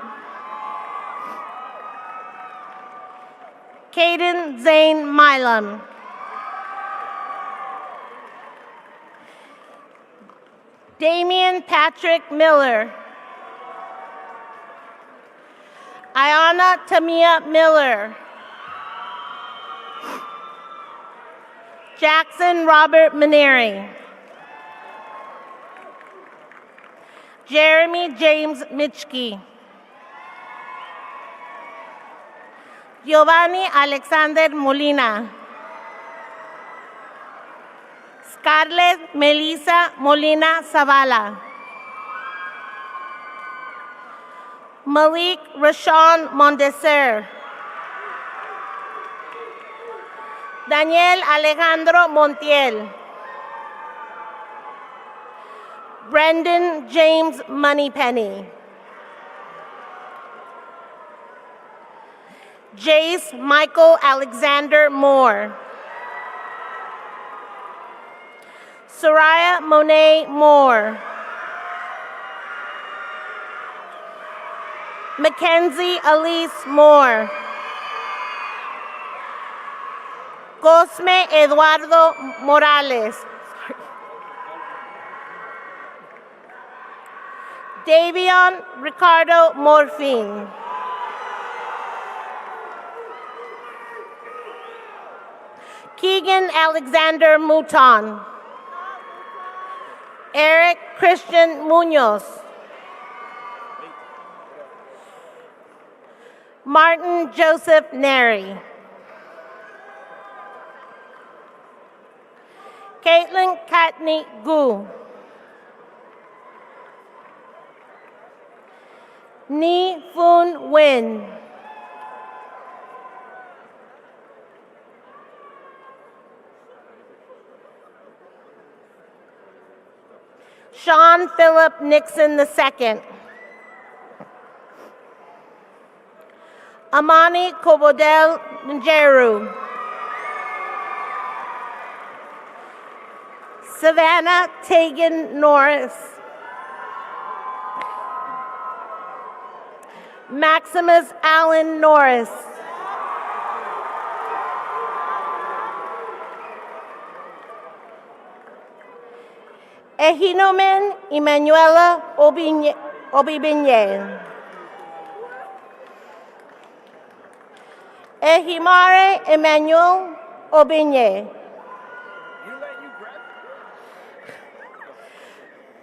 Caden Zane Milam. Damian Patrick Miller. Ayana Tamia Miller. Jackson Robert Maneri. Jeremy James Mitchke. Giovanni Alexander Molina. Scarlett Melissa Molina Zavala. Malik Rashawn Mondeser. Daniel Alejandro Montiel. Brendan James Moneypenny. Jace Michael Alexander Moore. Soraya Monet Moore. Mackenzie Elise Moore. Cosme Eduardo Morales. Davion Ricardo Morphine. Keegan Alexander Mouton. Eric Christian Munoz. Martin Joseph Neri. Caitlin Katney Gu. Ni Foon Nguyen. Sean Philip Nixon II. Amani Kobodel Njeru. Savannah Tegan Norris. Maximus Allen Norris. Ehinomen Emanuela Obibinye. Ehimare Emmanuel Obinye.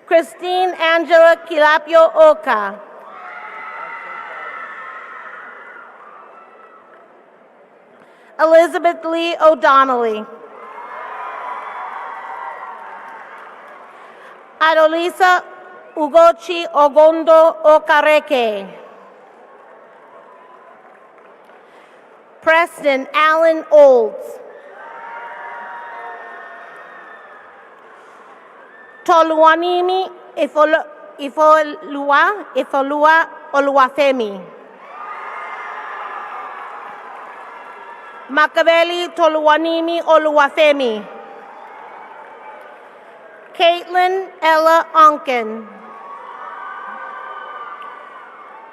Christine Angela Kilapio Oka. Elizabeth Lee O'Donnelly. Adolisa Ugochi Ogondo Okareke. Preston Allen Olds. Toluanimi Ifolua Oluwafemi. Makaveli Toluwanimi Oluwafemi. Caitlin Ella Onken.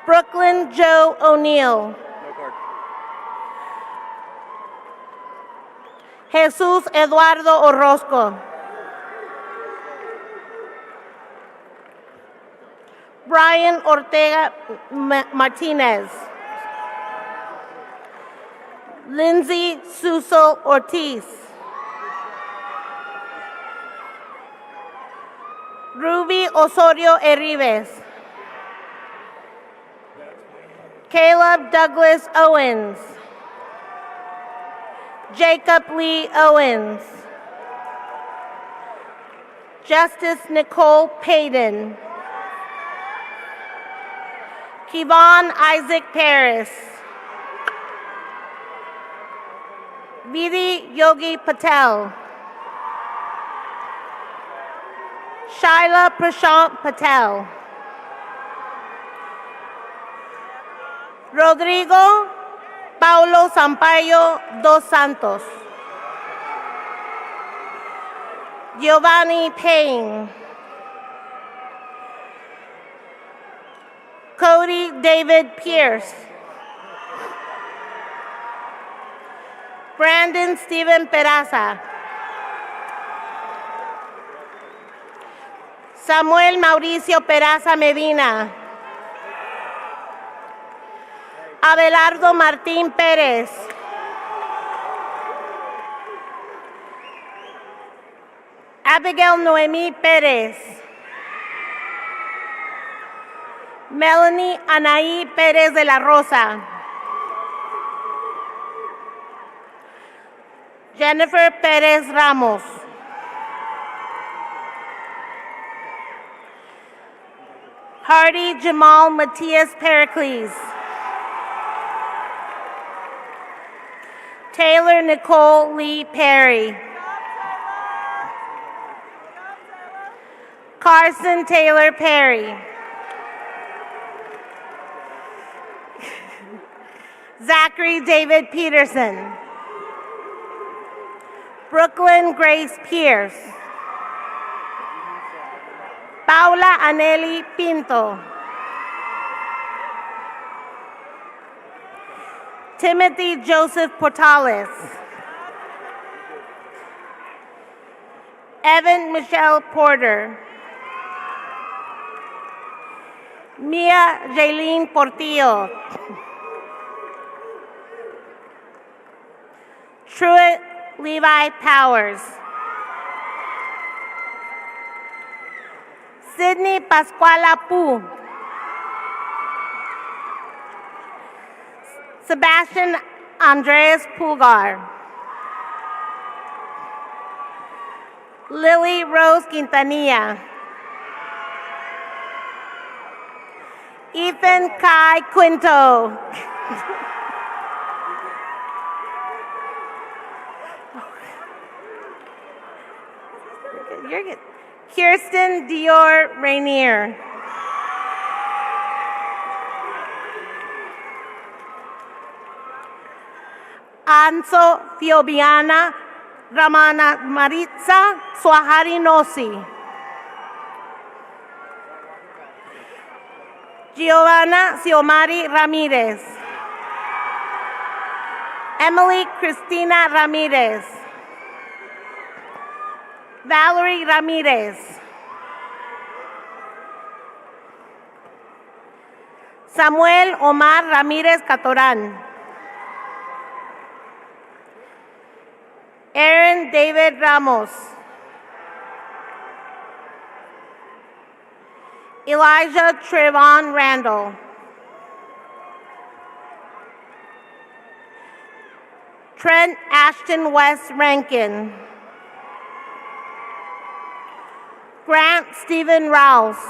Brooklyn Joe O'Neill. No card. Jesus Eduardo Orozco. Brian Ortega Martinez. Lindsay Suso Ortiz. Ruby Osorio Erives. Caleb Douglas Owens. Jacob Lee Owens. Justice Nicole Payton. Kevon Isaac Paris. Vidhi Yogi Patel. Shaila Prashant Patel. Rodrigo Paulo Sampaio dos Santos. Giovanni Payne. Cody David Pierce. Brandon Stephen Peraza. Samuel Mauricio Peraza Medina. Abelardo Martín Pérez. Abigail Noemí Pérez. Melanie Anaí Pérez de la Rosa. Jennifer Pérez Ramos. Hardy Jamal Matias Pericles. Taylor Nicole Lee Perry. Carson Taylor Perry. Zachary David Peterson. Brooklyn Grace Pierce. Paula Aneli Pinto. Timothy Joseph Portales. Evan Michelle Porter. Mia Jaylene Portillo. Truett Levi Powers. Sydney Pascuala Pu. Sebastian Andreas Pulgar. Lily Rose Quintanilla. Ethan Kai Quinto. You're good. Kirsten Dior Rainier. Anso Fiobiana Ramana Maritza Suaharinosi. Giovanna Xiomari Ramirez. Emily Cristina Ramirez. Valerie Ramirez. Samuel Omar Ramirez Catorán. Aaron David Ramos. Elijah Trevon Randall. Trent Ashton West Rankin. Grant Stephen Rouse.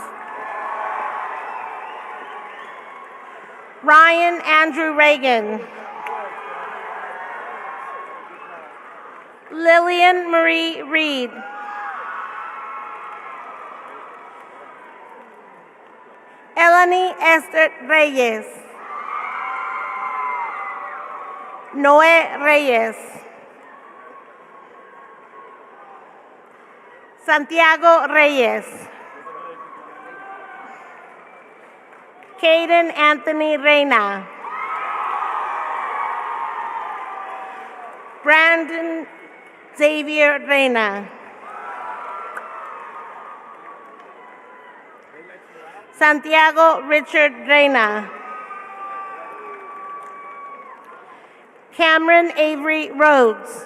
Ryan Andrew Reagan. Lillian Marie Reed. Melanie Esther Reyes. Noé Reyes. Santiago Reyes. Caden Anthony Reyna. Brandon Xavier Reyna. Santiago Richard Reyna. Cameron Avery Rhodes.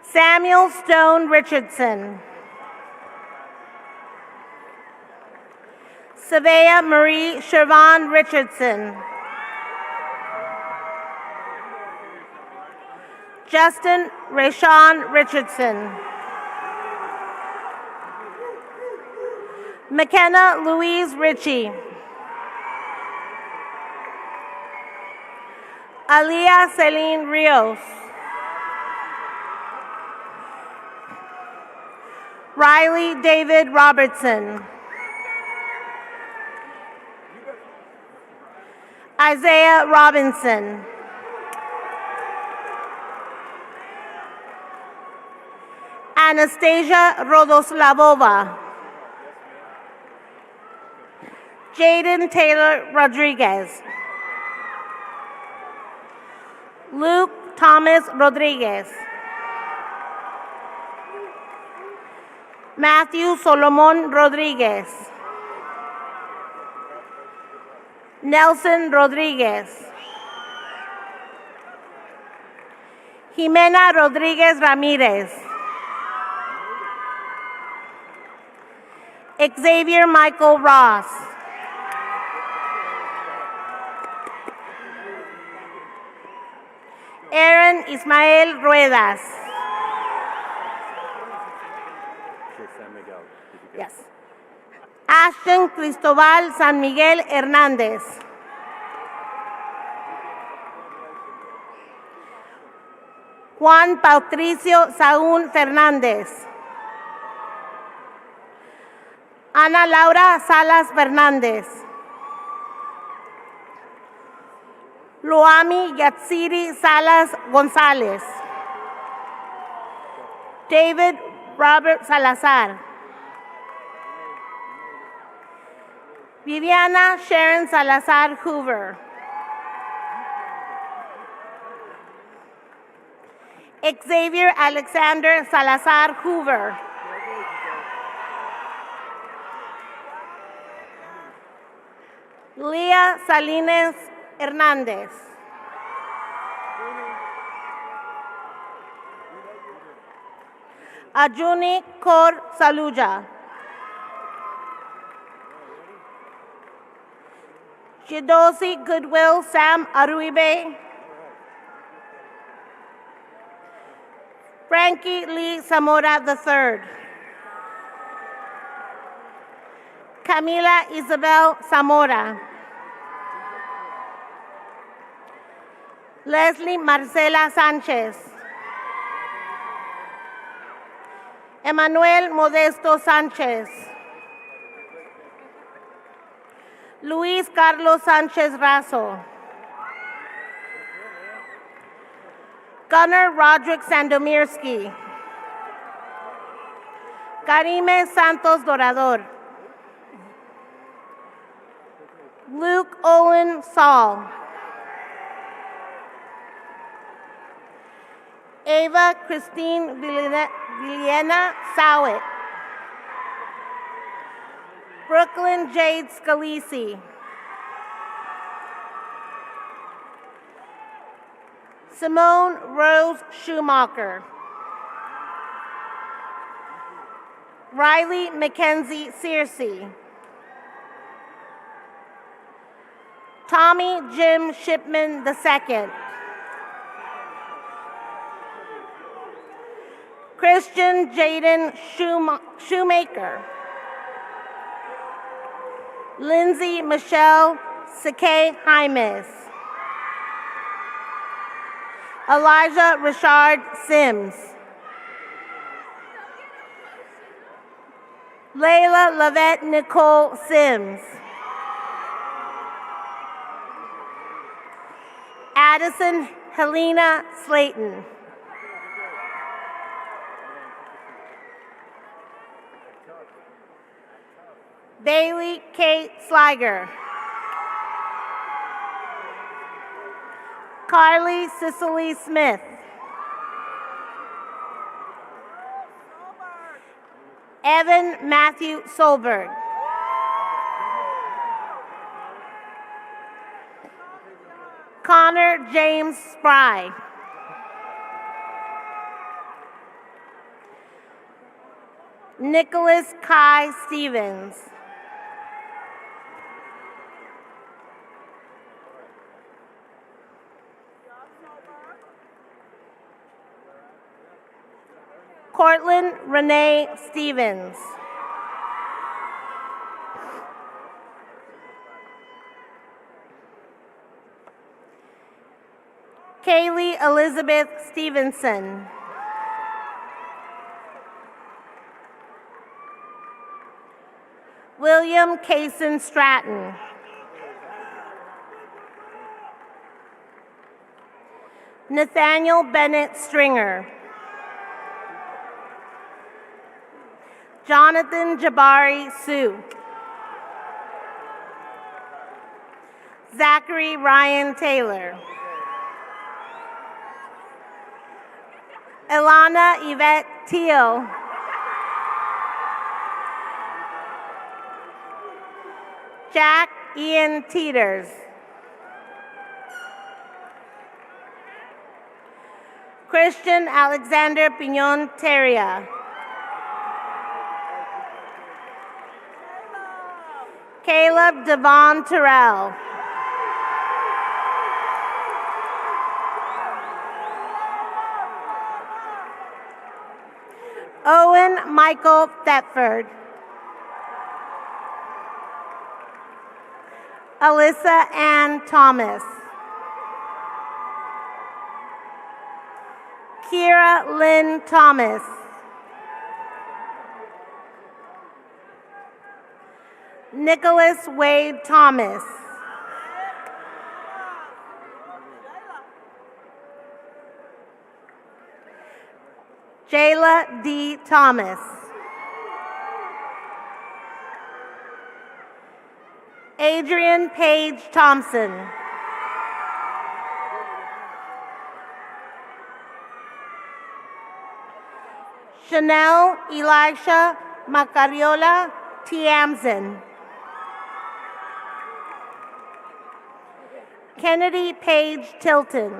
Samuel Stone Richardson. Savea Marie Shervon Richardson. Justin Rayshawn Richardson. McKenna Louise Ritchie. Aliyah Celine Rios. Riley David Robertson. Isaiah Robinson. Anastasia Rodoslavova. Jaden Taylor Rodriguez. Luke Thomas Rodriguez. Matthew Solomon Rodriguez. Nelson Rodriguez. Jimena Rodriguez Ramirez. Xavier Michael Ross. Aaron Ismael Ruedas. Yes. Ashton Cristobal San Miguel Hernández. Juan Patricio Saúl Fernández. Ana Laura Salas Fernández. Loami Yatsiri Salas González. David Robert Salazar. Viviana Sharon Salazar Hoover. Xavier Alexander Salazar Hoover. Leah Salinas Hernández. Ajuni Kaur Saluja. Shidosi Goodwill Sam Aruibe. Frankie Lee Zamora III. Camila Isabel Zamora. Leslie Marcela Sanchez. Emmanuel Modesto Sanchez. Luis Carlos Sanchez Razo. Gunnar Roderick Sandomirsky. Karime Santos Dorador. Luke Owen Saul. Ava Christine Villena Sowit. Brooklyn Jade Scalisi. Simone Rose Schumacher. Riley Mackenzie Searcy. Tommy Jim Shipman II. Christian Jaden Shoemaker. Lindsay Michelle Sakay Jaimes. Elijah Richard Sims. Layla Lavette Nicole Sims. Addison Helena Slayton. Bailey Kate Sliger. Carly Cicely Smith. Evan Matthew Solberg. Connor James Spry. Nicholas Kai Stevens. Cortland Renee Stevens. Kaylee Elizabeth Stevenson. William Kaysen Stratton. Nathaniel Bennett Stringer. Jonathan Jabari Sue. Zachary Ryan Taylor. Ilana Yvette Teal. Jack Ian Teeters. Christian Alexander Piñon Teria. Caleb Devon Terrell. Owen Michael Thetford. Alyssa Ann Thomas. Kira Lynn Thomas. Nicholas Wade Thomas. Jayla D. Thomas. Adrian Page Thompson. Chanel Elisha Macariola Tiamson. Kennedy Page Tilton.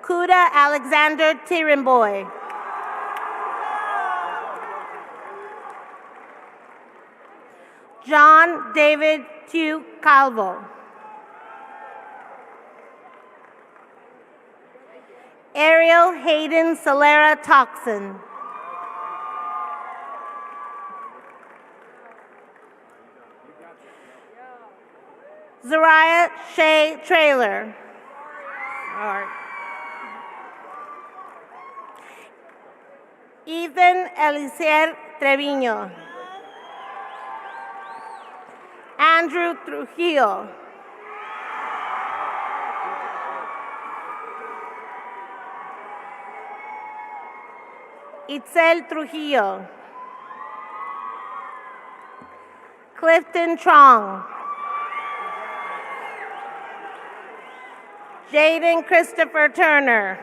Kuda Alexander Tirimboy. John David Q. Calvo. Ariel Hayden Solera Toxin. Zariah Shea Trailer. Ethan Eliezer Treviño. Andrew Trujillo. Itzel Trujillo. Clifton Trong. Jaden Christopher Turner.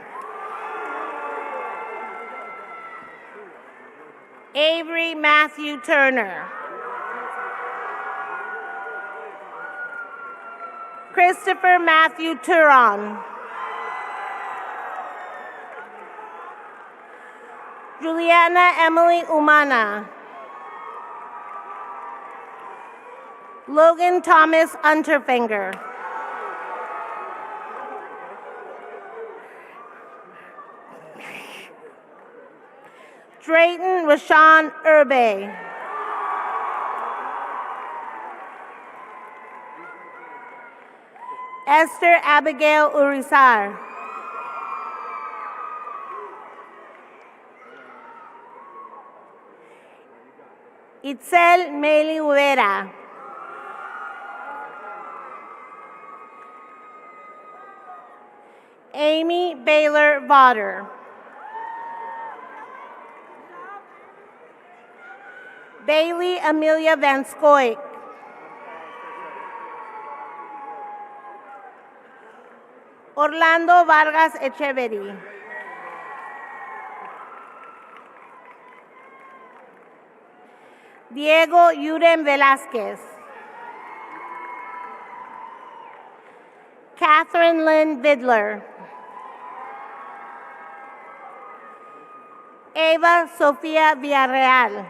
Avery Matthew Turner. Christopher Matthew Turon. Juliana Emily Umana. Logan Thomas Unterfinger. Drayton Rashawn Urbe. Esther Abigail Urizar. Itzel Meli Ubera. Amy Baylor Vodder. Bailey Amelia Van Scoik. Orlando Vargas Echeverry. Diego Yuren Velázquez. Catherine Lynn Vidler. Eva Sofia Villarreal.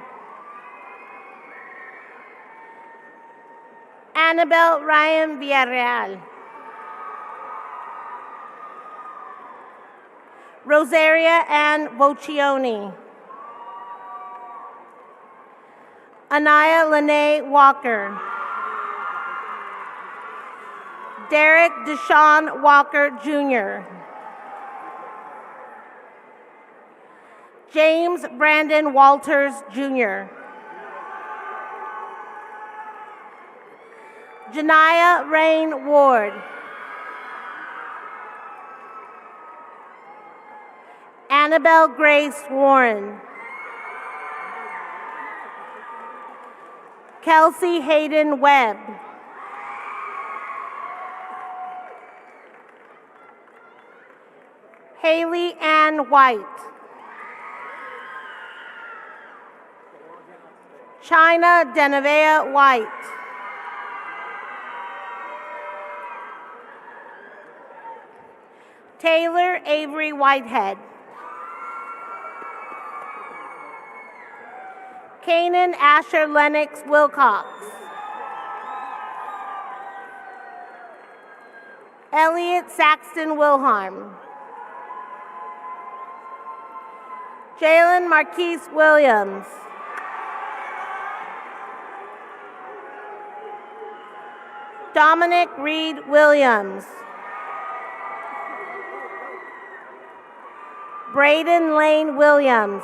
Annabelle Ryan Villarreal. Rosaria Ann Voccioni. Anaya Lene Walker. Derek Deshaun Walker Jr. James Brandon Walters Jr. Janiyah Rain Ward. Annabelle Grace Warren. Kelsey Hayden Webb. Haley Ann White. China Denevea White. Taylor Avery Whitehead. Kanan Asher Lennox Wilcox. Elliot Saxton Wilharm. Jalen Marquise Williams. Dominic Reed Williams. Braden Lane Williams.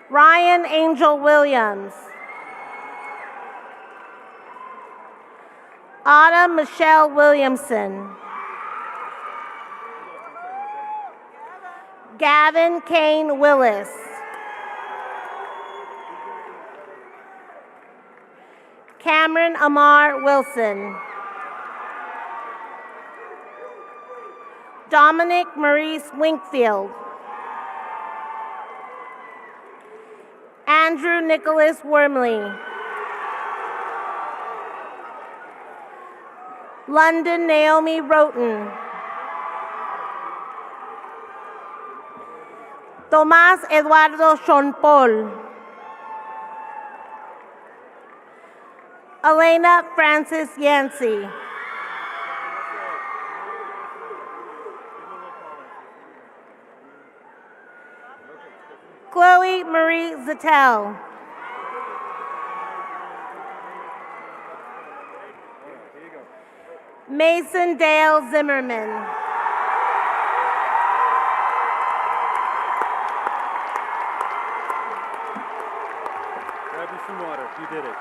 Ryan Angel Williams. Autumn Michelle Williamson. Gavin Kane Willis. Cameron Amar Wilson. Dominic Maurice Winkfield. Andrew Nicholas Wormley. London Naomi Roten. Tomás Eduardo Sean Paul. Elena Francis Yancey. Chloe Marie Zattel. Mason Dale Zimmerman. Grab you some water. You did it.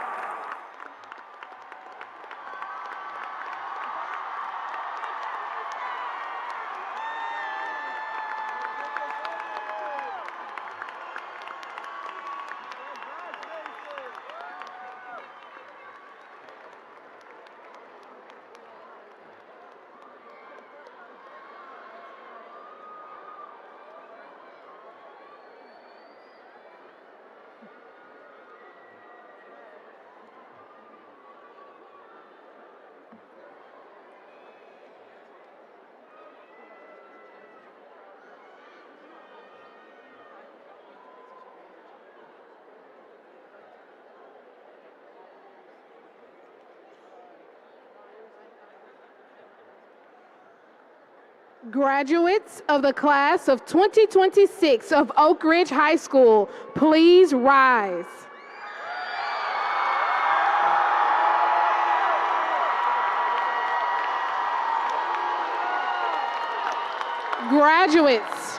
Graduates of the class of 2026 of Oak Ridge High School, please rise. Graduates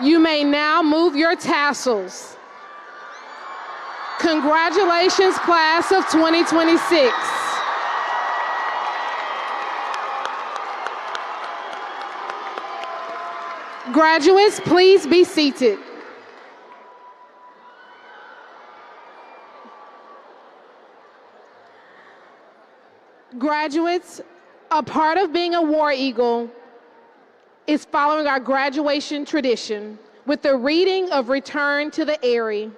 You may now move your tassels. Congratulations, class of 2026. Graduates, please be seated. Graduates, a part of being a War Eagle is following our graduation tradition with the reading of Return to the Eyrie.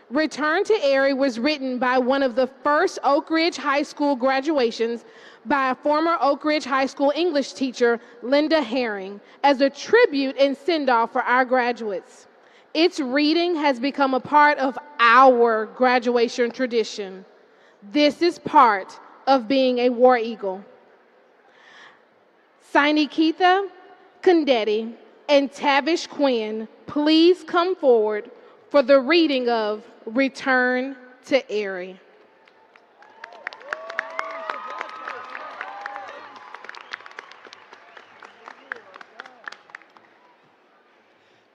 Return to Eyrie was written by one of the first Oak Ridge High School graduations by a former Oak Ridge High School English teacher, Linda Herring, as a tribute and send-off for our graduates. Its reading has become a part of our graduation tradition. This is part of being a War Eagle. Sainikita Kundetti and Tavish Quinn, please come forward for the reading of Return to Eyrie.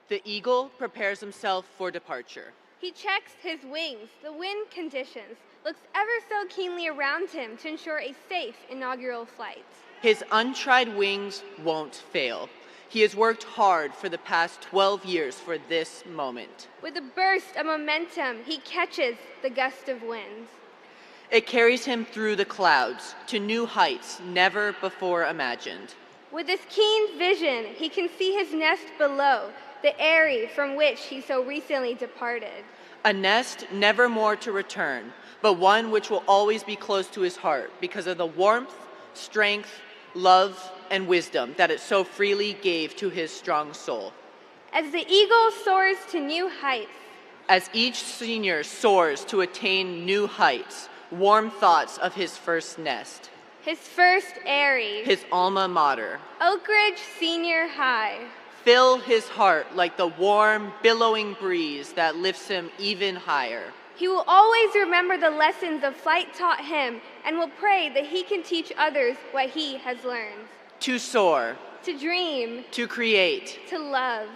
The eagle prepares himself for departure. He checks his wings, the wind conditions, looks ever so keenly around him to ensure a safe inaugural flight. His untried wings won't fail. He has worked hard for the past 12 years for this moment. With a burst of momentum, he catches the gust of wind. It carries him through the clouds to new heights never before imagined. With this keen vision, he can see his nest below, the eyrie from which he so recently departed. A nest never more to return, but one which will always be close to his heart because of the warmth, strength, love, and wisdom that it so freely gave to his strong soul. As the eagle soars to new heights, as each senior soars to attain new heights, warm thoughts of his first nest, his first eyrie, his alma mater, Oak Ridge Senior High, fill his heart like the warm, billowing breeze that lifts him even higher. He will always remember the lessons of flight taught him and will pray that he can teach others what he has learned. To soar, to dream, to create, to love.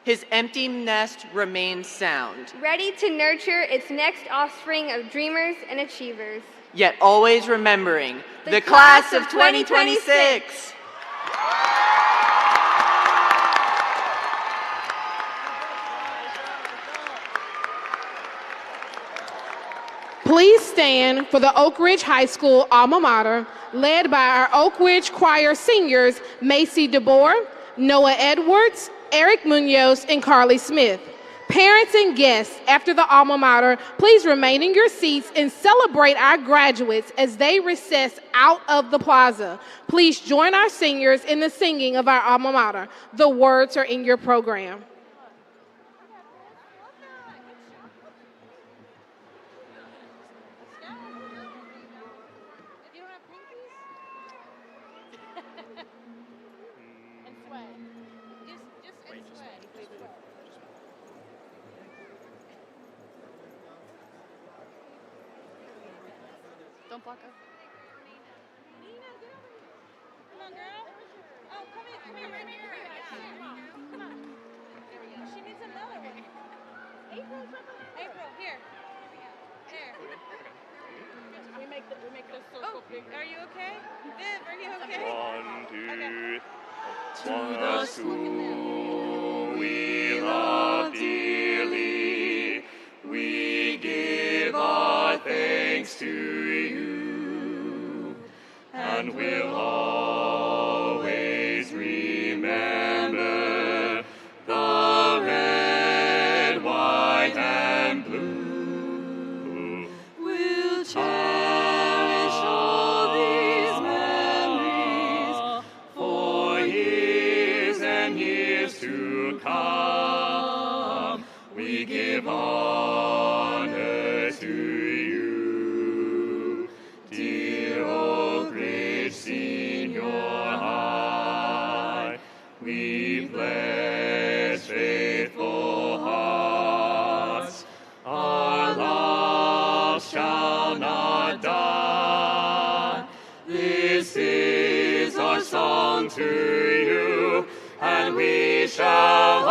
His empty nest remains sound, ready to nurture its next offspring of dreamers and achievers. Yet always remembering the class of 2026. Please stand for the Oak Ridge High School alma mater, led by our Oak Ridge Choir seniors, Macy DeBoer, Noah Edwards, Eric Munoz, and Carly Smith. Parents and guests after the alma mater, please remain in your seats and celebrate our graduates as they recess out of the plaza. Please join our seniors in the singing of our alma mater. The words are in your program. Don't block her. Nina, get over here. Come on, girl. Oh, come here. Come here, right here. Come on. There we go. She needs another one. April, here. There. We make the circle bigger. Are you okay? Viv, are you okay? 1, 2. To the school we love dearly, we give our thanks to you, and we'll always remember the red, white, and blue. We'll cherish all these memories for years and years to come. We give honor to you, dear Oak Ridge Senior High. We pledge faithful hearts, our love shall not die. This is our song to you, and we shall